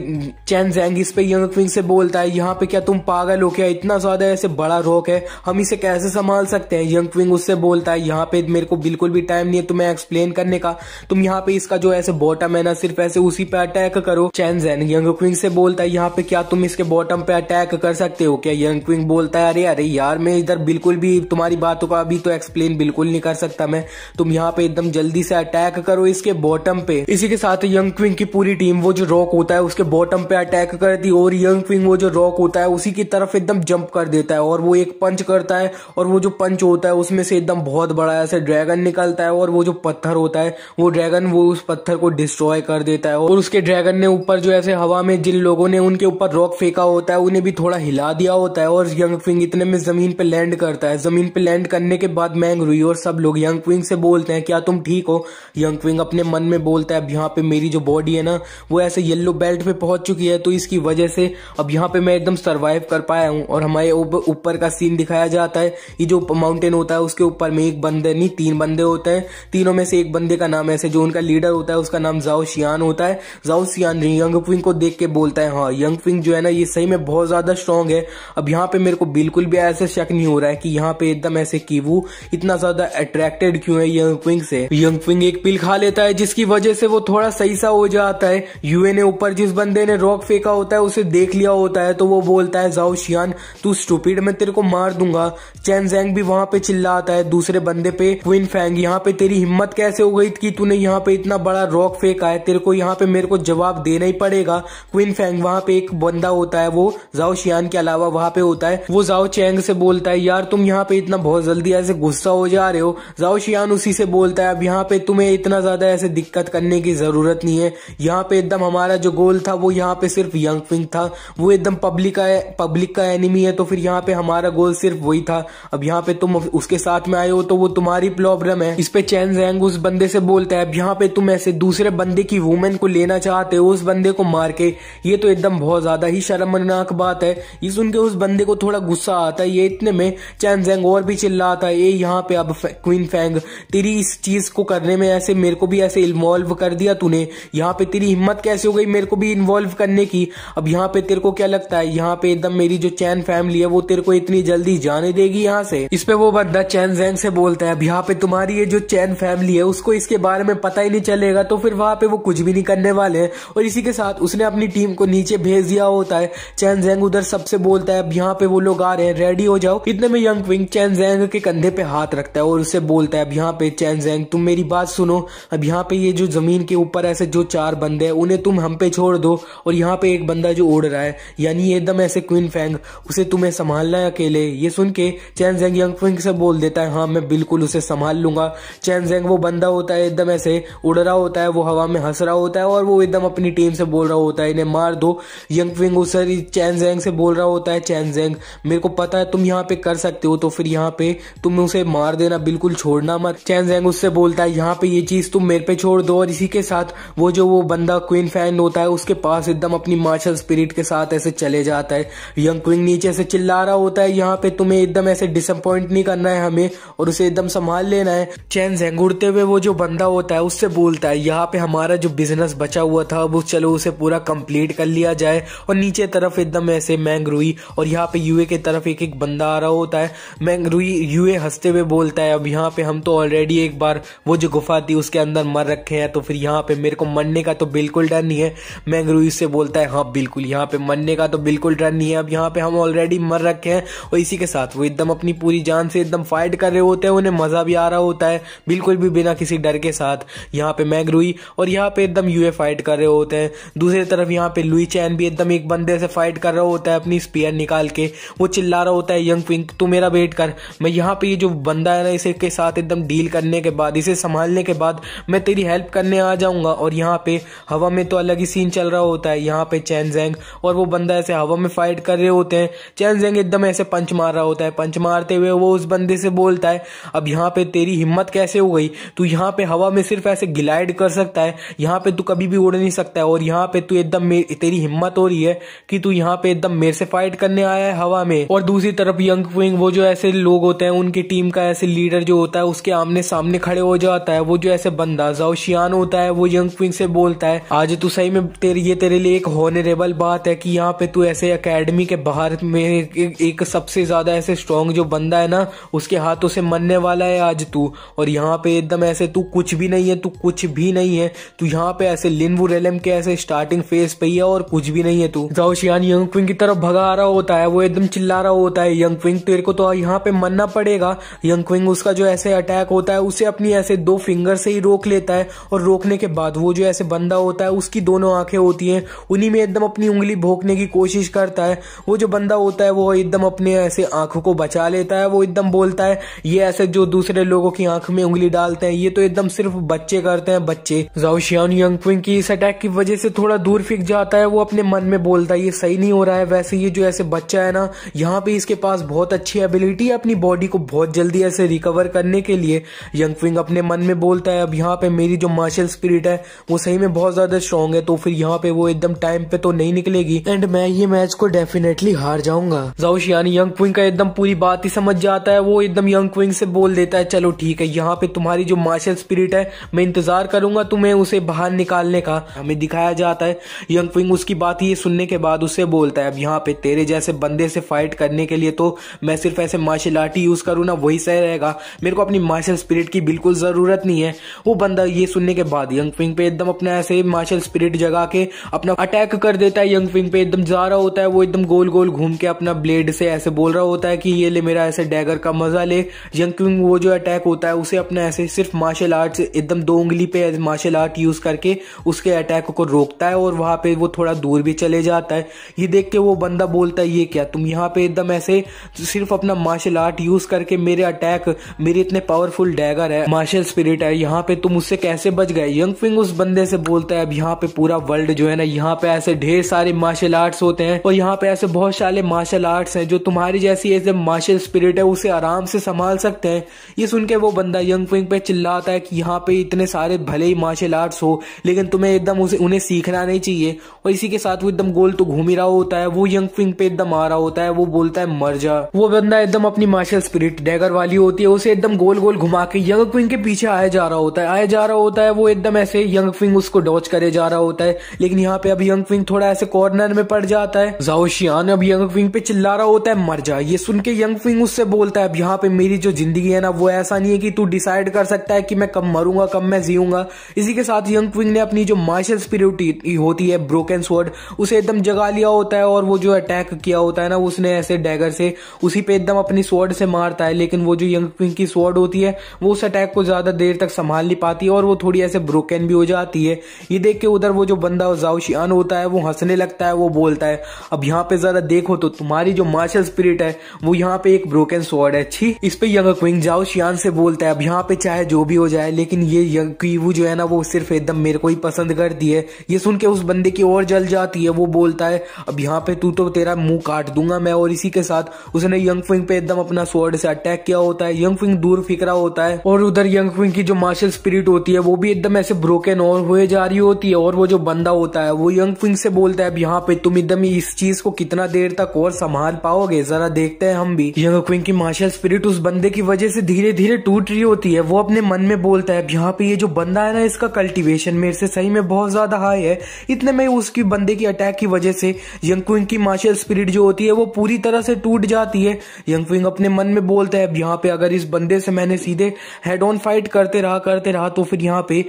चैन ज़ैंग इस पे यंग क्विंग से बोलता है यहाँ पे क्या तुम पागल हो क्या, इतना ज्यादा ऐसे बड़ा रॉक है, हम इसे कैसे संभाल सकते हैं। यंग क्विंग उससे बोलता है यहाँ पे मेरे को बिल्कुल भी टाइम नहीं है तुम्हें एक्सप्लेन करने का, तुम यहाँ पे इसका जो ऐसे बॉटम है ना सिर्फ ऐसे उसी पे अटैक करो। चैन ज़ैंग यंग क्विंग से बोलता है यहाँ पे क्या तुम इसके बॉटम पे अटैक कर सकते हो क्या। यंग क्विंग बोलता है अरे यार मैं इधर बिल्कुल भी तुम्हारी बातों का अभी तो एक्सप्लेन बिल्कुल नहीं कर सकता मैं, तुम यहाँ पे एकदम जल्दी से अटैक करो इसके बॉटम पे। इसी के साथ यंग क्विंग की पूरी टीम वो जो रॉक होता है उसके बॉटम पे अटैक करती और यंग क्विंग वो जो रॉक होता है उसी की तरफ एकदम जंप कर देता है और वो एक पंच करता है और वो जो पंच होता है उसमें से एकदम बहुत बड़ा ऐसे ड्रैगन निकलता है और वो जो पत्थर होता है वो ड्रैगन वो उस पत्थर को डिस्ट्रॉय कर देता है। और उसके ड्रैगन ने ऊपर जो ऐसे हवा में जिन लोगों ने उनके ऊपर रॉक फेंका होता है उन्हें भी थोड़ा हिला दिया होता है और यंग क्विंग इतने में जमीन पे लैंड करता है। जमीन पे लैंड करने के बाद मैंग रुई और सब लोग यंग क्विंग से बोलते हैं क्या तुम ठीक हो। यंग क्विंग अपने मन में बोलता है अब यहाँ पे मेरी जो बॉडी है ना वो ऐसे येलो बेल्ट पे पहुंच चुकी है, तो इसकी वजह से अब यहाँ पे मैं एकदम सरवाइव कर पाया हूँ। और हमारे ऊपर का सीन दिखाया जाता है, ये जो माउंटेन होता है उसके ऊपर में एक बंदे नहीं 3 बंदे होते हैं, तीनों में से एक बंदे का नाम ऐसे जो उनका लीडर होता है उसका नाम जाओ शियान होता है। जाओ शियान यंग क्विंग को देख के बोलता है हाँ यंग क्विंग जो है ना ये सही में बहुत ज्यादा स्ट्रॉन्ग है। अब यहाँ पे मेरे को बिल्कुल भी ऐसे शक नहीं हो रहा है कि यहाँ पे एकदम ऐसे कीवू इतना ज्यादा अट्रैक्टेड क्यों है यंग क्विंग से। यंग क्विंग एक पिल खा लेता है जिसकी वजह से वो थोड़ा सही सा हो जाता है। यूए ने ऊपर जिस बंदे ने रॉक फेंका होता है उसे देख लिया होता है, तो वो बोलता है जाओ शियान तू स्टूपिड मैं तेरे को मार दूंगा। चैन ज़ैंग भी वहां पे चिल्लाता है दूसरे बंदे पे, क्वीन फैंग यहाँ पे तेरी हिम्मत कैसे हो गई कि तूने यहाँ पे इतना बड़ा रॉक फेंका है, तेरे को यहाँ पे मेरे को जवाब देना ही पड़ेगा। क्वीन फैंग वहां पे एक बंदा होता है वो जाओ शियान के अलावा वहां पे होता है, वो जाओ चैंग से बोलता है यार तुम यहाँ पे इतना बहुत जल्दी ऐसे गुस्सा हो जा रहे हो। जाओ शियान उसी से बोलता है अब यहाँ पे तुम्हें इतना ज्यादा ऐसे दिक्कत करने की जरूरत नहीं है, यहाँ पे एकदम हमारा जो गोल था वो यहाँ पे सिर्फ यंग क्विंग था, वो एकदम पब्लिक का एनिमी है, तो फिर यहाँ पे हमारा गोल सिर्फ वही था। अब यहाँ पे तुम उसके साथ में आए हो तो वो तुम्हारी प्रॉब्लम है। इस पे चैन ज़ैंग उस बंदे से बोलता है अब यहाँ पे तुम ऐसे दूसरे बंदे की वुमेन को लेना चाहते हो उस बंदे को मार के, ये तो एकदम बहुत ज्यादा ही शर्मनाक बात है। ये सुन के उस बंदे को थोड़ा गुस्सा आता है। ये इतने में चैन ज़ैंग और भी चिल्लाता है ये यहाँ पे अब क्वीन फैंग तेरी इस चीज को करने में ऐसे मेरे को भी ऐसे इन्वॉल्व कर दिया तूने, यहाँ पे तेरी हिम्मत कैसे हो गई मेरे को भी इन्वॉल्व करने की। अब यहाँ पे तेरे को क्या लगता है यहाँ पे एकदम मेरी जो चैन फैमिली है वो तेरे को इतनी जल्दी जाने देगी यहाँ से। इस पे वो बंदा चैन ज़ैंग से बोलता है अब यहाँ पे तुम्हारी ये जो चैन फैमिली है उसको इसके बारे में पता ही नहीं चलेगा, तो फिर वहां पे वो कुछ भी नहीं करने वाले हैं। और इसी के साथ उसने अपनी टीम को नीचे भेज दिया होता है। चैन ज़ैंग उधर सबसे बोलता है अब यहाँ पे वो लोग आ रहे हैं रेडी हो जाओ। इतने में यंग क्विंग चैन ज़ैंग के कंधे पे हाथ रखता है और उससे बोलता है अब यहाँ पे चैन ज़ैंग तुम मेरी बात सुनो, अब यहाँ पे ये जो जमीन के ऊपर ऐसे जो 4 बंदे हैं उन्हें तुम हम पे छोड़ दो और यहाँ पे एक बंदा जो उड़ रहा है यानी एकदम ऐसे क्वीन फैंग उसे तुम्हें संभालना है अकेले। ये सुन के चैन ज़ैंग यंग क्विंग से बोल देता है हाँ मैं बिल्कुल उसे संभाल लूंगा। चैन ज़ैंग वो बंदा होता है एकदम ऐसे उड़ रहा होता है, वो हवा में हंस रहा होता है और वो एकदम अपनी टीम से बोल रहा होता है इन्हें मार दो। यंग क्विंग उस चैन ज़ैंग से बोल रहा होता है चैन ज़ैंग मेरे को पता है तुम यहाँ पे कर सकते हो, तो फिर यहाँ पे तुम उसे मार देना बिल्कुल छोड़ना मत। चैन ज़ैंग उससे बोलता है यहाँ पे ये चीज तुम मेरे पे छोड़ दो। और इसी के साथ वो बंदा क्वीन फैन होता है उसके पास एकदम अपनी मार्शल स्पिरिट के साथ ऐसे चले जाता है। यंग क्विंग नीचे से चिल्ला रहा होता है यहाँ पे तुम्हें एकदम ऐसे डिसअपॉइंट नहीं करना है हमें और उसे एकदम संभाल लेना है। चैन ज़ैंग उड़ते हुए वो जो बंदा होता है उससे बोलता है यहाँ पे हमारा जो बिजनेस बचा हुआ था वो चलो उसे पूरा कंप्लीट कर लिया जाए। और नीचे तरफ एकदम ऐसे मैंग रुई और यहाँ पे यूए की तरफ एक एक बंदा आ रहा होता है। मैंग रुई यूए हंसते हुए बोलता है अब यहाँ पे हम तो ऑलरेडी एक बार वो जो गुफा थी उसके अंदर मर रखे हैं, तो फिर यहाँ पे मेरे को मरने का तो बिल्कुल डर नहीं है। मैंगरुई से बोलता है हाँ बिल्कुल, यहाँ पे मरने का तो बिल्कुल डर नहीं है, अब यहाँ पे हम ऑलरेडी मर रखे हैं। और इसी के साथ वो एकदम अपनी पूरी जान से एकदम फाइट कर रहे होते हैं, उन्हें मजा भी आ रहा होता है बिल्कुल भी बिना किसी डर के साथ। यहाँ पे मैंगरुई और यहाँ पे एकदम यूए फाइट कर रहे होते हैं। दूसरी तरफ यहाँ पे लुई चैन भी एकदम एक बंदे से फाइट कर रहा होता है अपनी स्पीयर निकाल के। वो चिल्ला रहा होता है यंग क्विंग तू मेरा वेट कर, मैं यहाँ पे ये जो बंदा है ना इसे के साथ एकदम डील करने के बाद, इसे संभालने के बाद मैं तेरी हेल्प करने आ जाऊंगा। और यहाँ पे हवा में तो अलग ही सीन चल रहा होता है। यहाँ पे चैन ज़ैंग और वो बंदा ऐसे हवा में फाइट कर रहे होते हैं। चैन ज़ैंग एकदम ऐसे पंच मार रहा होता है, पंच मारते हुए वो उस बंदे से बोलता है अब यहाँ पे तेरी हिम्मत कैसे हो गई, तू यहाँ पे हवा में सिर्फ ऐसे ग्लाइड कर सकता है, यहाँ पे तू कभी भी उड़ नहीं सकता है। और यहाँ पे तू एकदम तेरी हिम्मत हो रही है कि तू यहाँ पे एकदम मेरे से फाइट करने आया है हवा में। और दूसरी तरफ यंग क्विंग वो जो ऐसे लोग होते हैं उनकी टीम का ऐसे लीडर जो होता है उसके आमने सामने खड़े हो जाता है। वो जो ऐसे बंदा जाओ शियान होता है वो यंग क्विंग से बोलता है आज तू सही में तेरे लिए एक होनरेबल बात है कि यहाँ पे तू ऐसे एकेडमी के बाहर में एक सबसे ज्यादा ऐसे स्ट्रॉन्ग जो बंदा है ना उसके हाथों से मरने वाला है आज तू। और यहाँ पे एकदम ऐसे तू कुछ भी नहीं है, तू कुछ भी नहीं है, तू यहाँ पे ऐसे लिनवू रेलम के ऐसे स्टार्टिंग फेज पे ही है और कुछ भी नहीं है तू। जाओ शियान यंग क्विंग की तरफ भगा रहा होता है, वो एकदम चिल्ला रहा होता है यंग क्विंग तेरे को तो यहाँ पे मरना पड़ेगा। यंग क्विंग उसका जो ऐसे अटैक होता है उसे अपनी ऐसे 2 फिंगर से ही रोक लेता है। और रोकने के बाद वो जो ऐसे बंदा होता है उसकी दोनों आंखें होती हैं, उन्हीं में एकदम अपनी उंगली भोंकने की कोशिश करता है। वो जो बंदा होता है वो एकदम अपने ऐसे आंखों को बचा लेता है। वो एकदम बोलता है ये ऐसे जो दूसरे लोगों की आंख में उंगली डालते हैं ये तो एकदम सिर्फ बच्चे करते हैं, बच्चे। जाओ शियान यंग क्विंग की इस अटैक की वजह से थोड़ा दूर फिक जाता है। वो अपने मन में बोलता है ये सही नहीं हो रहा है, वैसे ये जो ऐसे बच्चा है ना यहाँ पे इसके पास बहुत अच्छी एबिलिटी है अपनी बॉडी को बहुत जल्दी ऐसे रिकवर करने के लिए। यंग क्विंग अपने मन में बोलता है अब यहाँ पे मेरी जो मार्शल स्पिरिट है वो सही में बहुत ज्यादा स्ट्रॉन्ग है, तो फिर यहाँ पे वो एकदम टाइम पे तो नहीं निकलेगी एंड मैं ये मैच को डेफिनेटली हार जाऊंगा। जाओ शियान यंग क्विंग का एकदम पूरी बात ही समझ जाता है। वो एकदम यंग क्विंग से बोल देता है चलो ठीक है, यहाँ पे तुम्हारी जो मार्शल स्पिरिट है मैं इंतजार करूंगा तुम्हें उसे बाहर निकालने का। हमें दिखाया जाता है यंग क्विंग उसकी बात ये सुनने के बाद उससे बोलता है अब यहाँ पे तेरे जैसे बंदे से फाइट करने के लिए तो मैं सिर्फ ऐसे मार्शल आर्ट ही यूज करूँ ना वही सही रहेगा, मेरे को अपनी मार्शल स्पिरिट की बिल्कुल जरूरत नहीं है। वो बंदा ये सुनने के बाद यंग क्विंग पे एकदम अपना ऐसे मार्शल स्पिरिट जगा के अपना अटैक कर देता है। यंग क्विंग पे एकदम जा रहा होता है, वो एकदम गोल गोल घूम के अपना ब्लेड से ऐसे बोल रहा होता है कि ये ले मेरा ऐसे डैगर का मजा ले। यंग क्विंग वो जो अटैक होता है उसे अपना ऐसे सिर्फ मार्शल आर्ट से एकदम 2 उंगली पे मार्शल आर्ट यूज करके उसके अटैक को रोकता है और वहां पे वो थोड़ा दूर भी चले जाता है। ये देख के वो बंदा बोलता है ये क्या तुम यहाँ पे एकदम ऐसे सिर्फ अपना मार्शल आर्ट यूज करके मेरे अटैक, मेरे इतने पावरफुल डैगर है, मार्शल स्पिरिट है, यहाँ पे तुम उससे कैसे बच गए। यंग क्विंग उस बंदे से बोलता है अब यहाँ पे पूरा वर्ल्ड जो है ना यहाँ पे ऐसे ढेर सारे मार्शल आर्ट्स होते हैं और यहाँ पे ऐसे बहुत सारे मार्शल आर्ट्स हैं जो तुम्हारी जैसी ऐसे मार्शल स्पिरिट है उसे आराम से संभाल सकते हैं। ये सुन के वो बंदा यंग क्विंग पे चिल्लाता है कि यहाँ पे इतने सारे भले ही मार्शल आर्ट्स हो लेकिन तुम्हें एकदम उन्हें सीखना नहीं चाहिए। और इसी के साथ वो एकदम गोल तो घूम ही रहा होता है, वो यंग क्विंग पे एकदम आ रहा होता है, वो बोलता है मर जा। वो बंदा एकदम अपनी मार्शल स्पिरिट डैगर वाली होती है उसे एकदम गोल गोल घुमा के यंग क्विंग के पीछे आया जा रहा होता है। वो एकदम ऐसे यंग क्विंग उसको डॉच करे जा रहा होता है लेकिन यहाँ पे अब यंग क्विंग थोड़ा ऐसे कॉर्नर में पड़ जाता है। जाओ शियान अब यंग क्विंग पे चिल्ला रहा होता है मर जा। ये सुन के यंग क्विंग उससे बोलता है अब यहाँ पे मेरी जो जिंदगी है ना वो ऐसा नहीं है कि तू डिसाइड कर सकता है कि मैं कब मरूंगा कब मैं जीऊंगा। इसी के साथ यंग क्विंग ने अपनी जो मार्शल स्पिरिट होती है ब्रोकन स्वॉर्ड उसे एकदम जगा लिया होता है और वो जो अटैक किया होता है ना उसने ऐसे डैगर से उसी पे एकदम अपनी स्वॉर्ड से मारता है। लेकिन वो जो यंग क्विंग की स्वॉर्ड होती है वो उस अटैक को ज्यादा देर तक संभाल नहीं पाती है और वो थोड़ी ऐसे ब्रोकन भी हो जाती है। ये देख के उधर वो जो बंदा जाओ शियान होता है वो हंसने लगता है, वो बोलता है अब यहाँ पे जरा देखो तो तुम्हारी जो मार्शल स्पिरिट है वो यहाँ पे एक ब्रोकन स्वॉर्ड है। अच्छी इस पे यंग क्विंग जाओ शियान से बोलता है अब यहाँ पे चाहे जो भी हो जाए लेकिन ये यंग क्वीवू जो है ना वो सिर्फ एकदम मेरे को ही पसंद करती है। ये सुन के उस बंदे की और जल जाती है, वो बोलता है अब यहाँ पे तू तो तेरा मुंह काट दूंगा मैं। और इसी के साथ उसने यंग क्विंग पे एकदम अपना स्वॉर्ड से अटैक किया होता है। यंग क्विंग दूर फिक रहा होता है और उधर यंग क्विंग की जो मार्शल स्पिरिट होती है वो भी एकदम ऐसे ब्रोकन और हुए जा रही होती है। और वो जो बंदा होता है वो यंग क्विंग से बोलता है अब यहाँ पे तुम एकदम इस चीज को कितना देर तक और संभाल पाओगे, जरा देखते हैं हम भी। यंग क्विंग की मार्शल स्पिरिट उस बंदे की वजह से धीरे धीरे टूट रही होती है। वो अपने मन में बोलता है अब यहाँ पे ये जो बंदा है ना इसका कल्टीवेशन मेरे से सही में बहुत ज्यादा हाई है। इतने में उसकी बंदे की अटैक की वजह से यंग क्विंग की मार्शल स्पिरिट जो होती है वो पूरी तरह से टूट जाती है। यंग क्विंग अपने मन में बोलता है अब यहाँ पे अगर इस बंदे से मैंने सीधे हेड ऑन फाइट करते रहा तो फिर यहाँ पे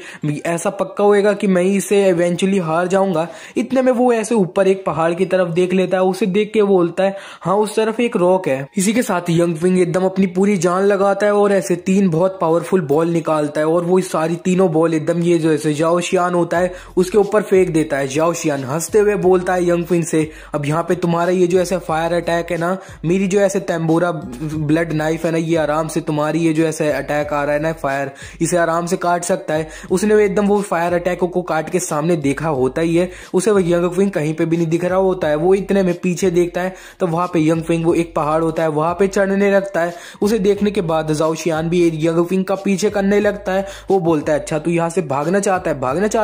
ऐसा पक्का होएगा कि मैं ही इसे इवेंचुअली इजीली हार जाऊंगा। इतने में वो ऐसे ऊपर एक पहाड़ की तरफ देख लेता है, उसे देख के बोलता है हाँ उस तरफ एक रॉक है। इसी के साथ यंगफिंग एकदम अपनी पूरी जान लगाता है और ऐसे 3 बहुत पावरफुल बॉल निकालता है और वो सारी तीनों बॉल एकदम ये जो ऐसे जाओ शियान होता है उसके ऊपर फेंक देता है। जाओ शियान हंसते हुए बोलता है यंगफिंग से, अब यहाँ पे तुम्हारा ये जो ऐसे फायर अटैक है ना, मेरी जो ऐसे टेम्बोरा ब्लड नाइफ है ना, ये आराम से तुम्हारी ये जो ऐसे अटैक आ रहा है ना फायर, इसे आराम से काट सकता है। उसने एकदम वो फायर अटैक को काट के सामने देखा होता ही है, उसे वो यंगफिंग कहीं पे भी नहीं दिख रहा होता है। वो इतने में पीछे देखता है तो वहां पे यंगफिंग वो एक पहाड़ होता है वहां पे चढ़ने लगता है। उसे देखने के बाद जाओ शियान भी यंगफिंग का पीछे करने लगता है। वो बोलता है अच्छा तू यहाँ से भागना चाहता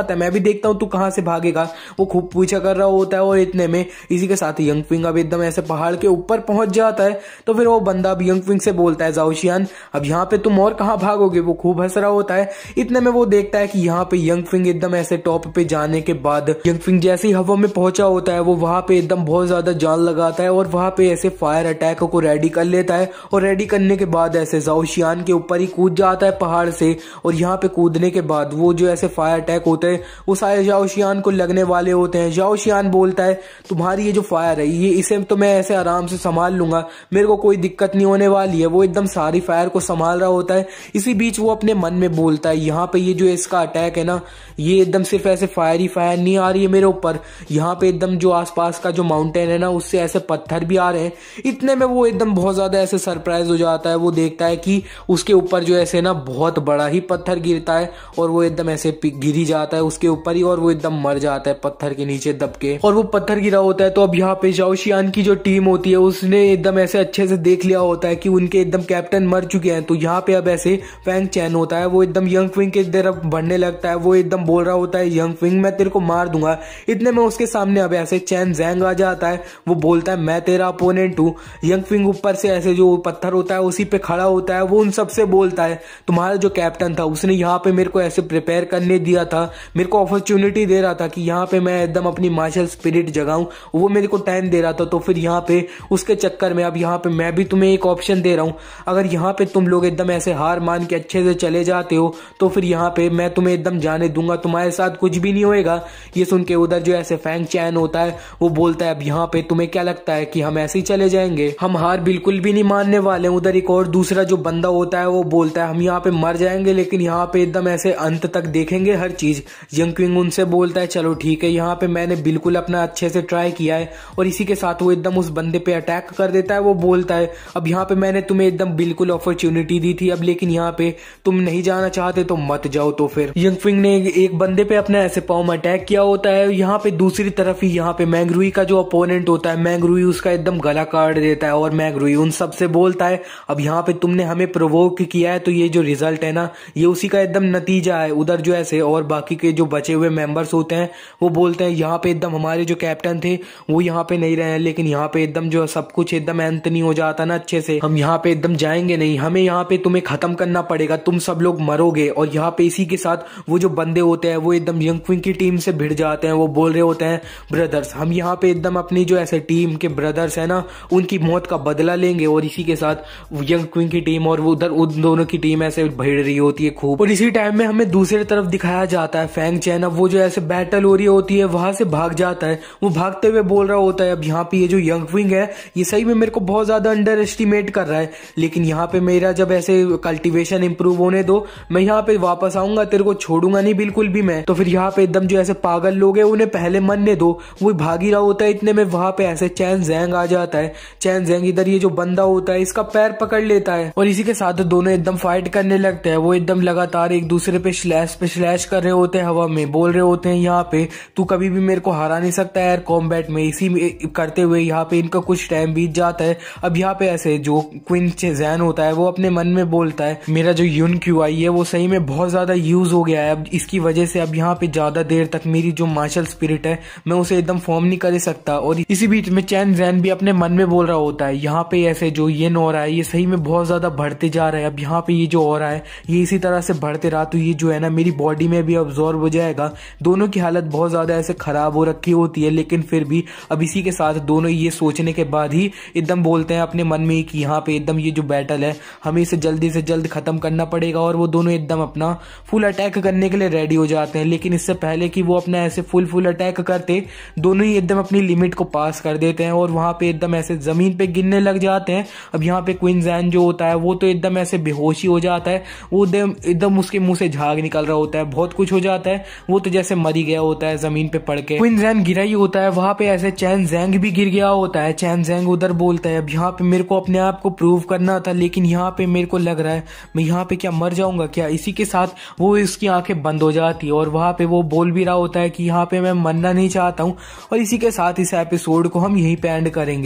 है, मैं भी देखता हूँ तू कहाँ से भागेगा। वो खूब पीछा कर रहा होता है और इतने में इसी के साथ यंगफिंग अब एकदम ऐसे पहाड़ के ऊपर पहुंच जाता है। तो फिर वो बंदा अब यंगफिंग से बोलता है जाओ शियान अब यहाँ पे तुम और कहाँ भागोगे। वो खूब हंस रहा होता है। इतने में वो देखता है कि यहाँ पे यंगफिंग एकदम ऐसे टॉप पे जाने के बाद यंगफिंग जैसे ही हवा में पहुंचा होता है वो वहां पे एकदम बहुत ज्यादा जान लगाता है और वहां पे ऐसे फायर अटैक को रेडी कर लेता है। और रेडी करने के बाद ऐसे जाओ शियान के ऊपर ही कूद जाता है पहाड़ से। और यहाँ पे कूदने के बाद वो जो ऐसे फायर अटैक होते हैं वो सारे जाओ शियान को लगने वाले होते हैं। जाओ शियान बोलता है तुम्हारी ये जो फायर है ये इसे तो मैं ऐसे आराम से संभाल लूंगा, मेरे को कोई दिक्कत नहीं होने वाली है। वो एकदम सारी फायर को संभाल रहा होता है। इसी बीच वो अपने मन में बोलता है यहाँ पे ये जो इसका अटैक है ना, ये एकदम सिर्फ ऐसे फायर ही फायर नहीं आ रही है मेरे ऊपर, यहाँ पे एकदम जो आसपास का जो माउंटेन है ना उससे ऐसे पत्थर भी आ रहे हैं। इतने में वो एकदम बहुत ज्यादा ऐसे सरप्राइज हो जाता है। वो देखता है कि उसके ऊपर जो ऐसे ना बहुत बड़ा ही पत्थर गिरता है और वो एकदम ऐसे गिरी जाता है उसके ऊपर ही और वो एकदम मर जाता है पत्थर के नीचे दब के। और वो पत्थर गिरा होता है तो अब यहाँ पे जाओ शियान की जो टीम होती है उसने एकदम ऐसे अच्छे से देख लिया होता है कि उनके एकदम कैप्टन मर चुके हैं। तो यहाँ पे अब ऐसे फैंग चैन होता है वो एकदम यंगफिंग की तरफ बढ़ने लगता है। वो एकदम बोल रहा होता है यंगफिंग मैं तेरे को मार दूंगा। इतने में उसके सामने अब ऐसे चैन जैंग आ जाता है। वो बोलता है मैं तेरा अपोनेंट हूँ। यंगफिंग ऊपर से ऐसे जो पत्थर होता है उसी पे खड़ा होता है। वो उन सबसे बोलता है तुम्हारा जो कैप्टन था उसने यहाँ पे मेरे को ऐसे प्रिपेयर करने दिया था, मेरे को अपॉर्चुनिटी दे रहा था कि यहाँ पे मैं एकदम अपनी मार्शल स्पिरिट जगाऊं, वो मेरे को टाइम दे रहा था। तो फिर यहाँ पे उसके चक्कर में अब यहाँ पे मैं भी तुम्हें एक ऑप्शन दे रहा हूँ, अगर यहाँ पे तुम लोग एकदम ऐसे हार मान के अच्छे से चले जाते हो तो फिर यहाँ पे मैं तुम्हें एकदम जाने दूंगा, तुम्हारे साथ कुछ भी नहीं होएगा। ये सुन के उधर जो ऐसे फैंग चैन होता है वो बोलता है अब यहाँ पे तुम्हें क्या लगता है कि हम ऐसे ही चले जाएंगे, हम हार बिल्कुल भी नहीं मानने वाले। उधर एक और दूसरा जो बंदा होता है वो बोलता है हम यहाँ पे मर जाएंगे लेकिन यहाँ पे एकदम ऐसे अंत तक देखेंगे हर चीज। यंगफिंग उनसे बोलता है चलो ठीक है, यहाँ पे मैंने बिल्कुल अपना अच्छे से ट्राई किया है। और इसी के साथ वो एकदम उस बंदे पे अटैक कर देता है। वो बोलता है अब यहाँ पे मैंने तुम्हें एकदम बिल्कुल अपॉर्चुनिटी दी थी, अब लेकिन यहाँ पे तुम नहीं जाना चाहते तो मत जाओ। तो फिर यंगफिंग ने एक बंदे पे अपना ऐसे पाँव में अटैक किया होता है। यहाँ पे दूसरी तरफ ही यहाँ पे मैंगरुई का जो अपोनेंट होता है, मैंगरुई उसका एकदम गला काट देता है और मैंगरुई उन सबसे बोलता है अब यहाँ पे तुमने हमें प्रोवोक किया है तो ये जो रिजल्ट है ना ये उसी का एकदम नतीजा है। उधर जो ऐसे और बाकी के जो बचे हुए मेंबर्स होते हैं वो बोलते हैं यहाँ पे एकदम हमारे जो कैप्टन थे वो यहाँ पे नहीं रहे हैं, लेकिन यहाँ पे एकदम जो सब कुछ एकदम अंत नहीं हो जाता ना अच्छे से, हम यहाँ पे एकदम जाएंगे नहीं, हमें यहाँ पे तुम्हें खत्म करना पड़ेगा, तुम सब लोग मरोगे। और यहाँ पे इसी के साथ वो जो बंदे होते हैं वो एकदम यंगफिंग की टीम से भिड़ जाते हैं। वो बोल रहे होते हैं ब्रदर्स हम यहाँ पे एकदम अपनी जो ऐसे टीम के ब्रदर्स है ना उनकी मौत का बदला लेंगे। और इसी के साथ यंगफिंग की टीम और उधर उन दोनों की टीम ऐसे भिड़ रही होती है खूब। और इसी टाइम में हमें दूसरी तरफ दिखाया जाता है फैंग चैन, अब वो जो ऐसे बैटल हो रही होती है वहां से भाग जाता है। वो भागते हुए बोल रहा होता है अब यहाँ पे ये जो यंगफिंग है ये सही में मेरे को बहुत ज्यादा अंडर एस्टिमेट कर रहा है, लेकिन यहाँ पे मेरा जब ऐसे कल्टीवेशन इंप्रूव होने दो मैं यहाँ पे वापस आऊंगा, तेरे को छोड़ूंगा नहीं बिल्कुल भी मैं। तो फिर यहाँ पे एकदम जो ऐसे पागल लोग हैं उन्हें पहले मरने दो। वो भाग ही रहा होता है। इतने में वहां पे ऐसे चैन जैंग आ जाता है। चैन जैंग इधर ये जो बंदा होता है इसका पैर पकड़ लेता है और इसी के साथ दोनों एकदम फाइट करने लगते हैं। वो एकदम लगातार एक दूसरे पे स्लैश कर रहे होते हैं हवा में, बोल रहे होते हैं यहाँ पे तू कभी भी मेरे को हरा नहीं सकता एयर कॉम्बैट में। इसी में करते हुए यहाँ पे इनका कुछ टाइम बीत जाता है। अब यहाँ पे ऐसे जो क्वीन जैन होता है वो अपने मन में बोलता है मेरा जो यून क्यूआई है वो सही में बहुत ज्यादा यूज हो गया है, अब इसकी वजह से अब यहाँ पे ज्यादा देर तक मेरी जो मार्शल स्पिरिट है मैं उसे एकदम फॉर्म नहीं कर सकता। और इसी बीच में चैन जैन भी अपने मन में बोल रहा होता है यहाँ पे ऐसे जो ये हो रहा है ये सही में बहुत ज्यादा बढ़ते जा रहा है, अब यहाँ पे ये जो हो रहा है ये इसी तरह से बढ़ते रहा तो ये जो है ना मेरी बॉडी में भी अब्जॉर्ब हो जाएगा। दोनों की हालत बहुत ज्यादा ऐसे खराब हो रखी होती है, लेकिन फिर भी अब इसी के साथ दोनों ये सोचने के बाद ही एकदम बोलते हैं अपने मन में कि यहाँ पे एकदम ये जो बैटल है हमें इसे जल्दी से जल्द खत्म करना पड़ेगा। और वो दोनों एकदम अपना फुल अटैक करने के लिए रेडी हो जाते हैं। लेकिन इससे पहले पहले कि वो अपना ऐसे फुल अटैक करते, दोनों ही एकदम अपनी लिमिट को पास कर देते हैं और वहां पे एकदम ऐसे जमीन पे गिरने लग जाते हैं। अब यहाँ पे क्वीन जैन जो होता है वो तो एकदम ऐसे बेहोशी हो जाता है, वो एकदम उसके मुंह से झाग निकल रहा होता है, बहुत कुछ हो जाता है, वो तो जैसे मर ही गया होता है जमीन पे पड़ के। क्वीन जैन गिरा ही होता है, वहां पे ऐसे चैन जैंग भी गिर गया होता है। चैन जैंग उधर बोलता है अब यहाँ पे मेरे को अपने आप को प्रूव करना था, लेकिन यहाँ पे मेरे को लग रहा है मैं यहाँ पे क्या मर जाऊंगा क्या। इसी के साथ वो इसकी आंखें बंद हो जाती है और वहां पे वो बोल भी रहा होता है कि यहाँ पे मैं मरना नहीं चाहता हूँ। और इसी के साथ इस एपिसोड को हम यहीं पे एंड करेंगे।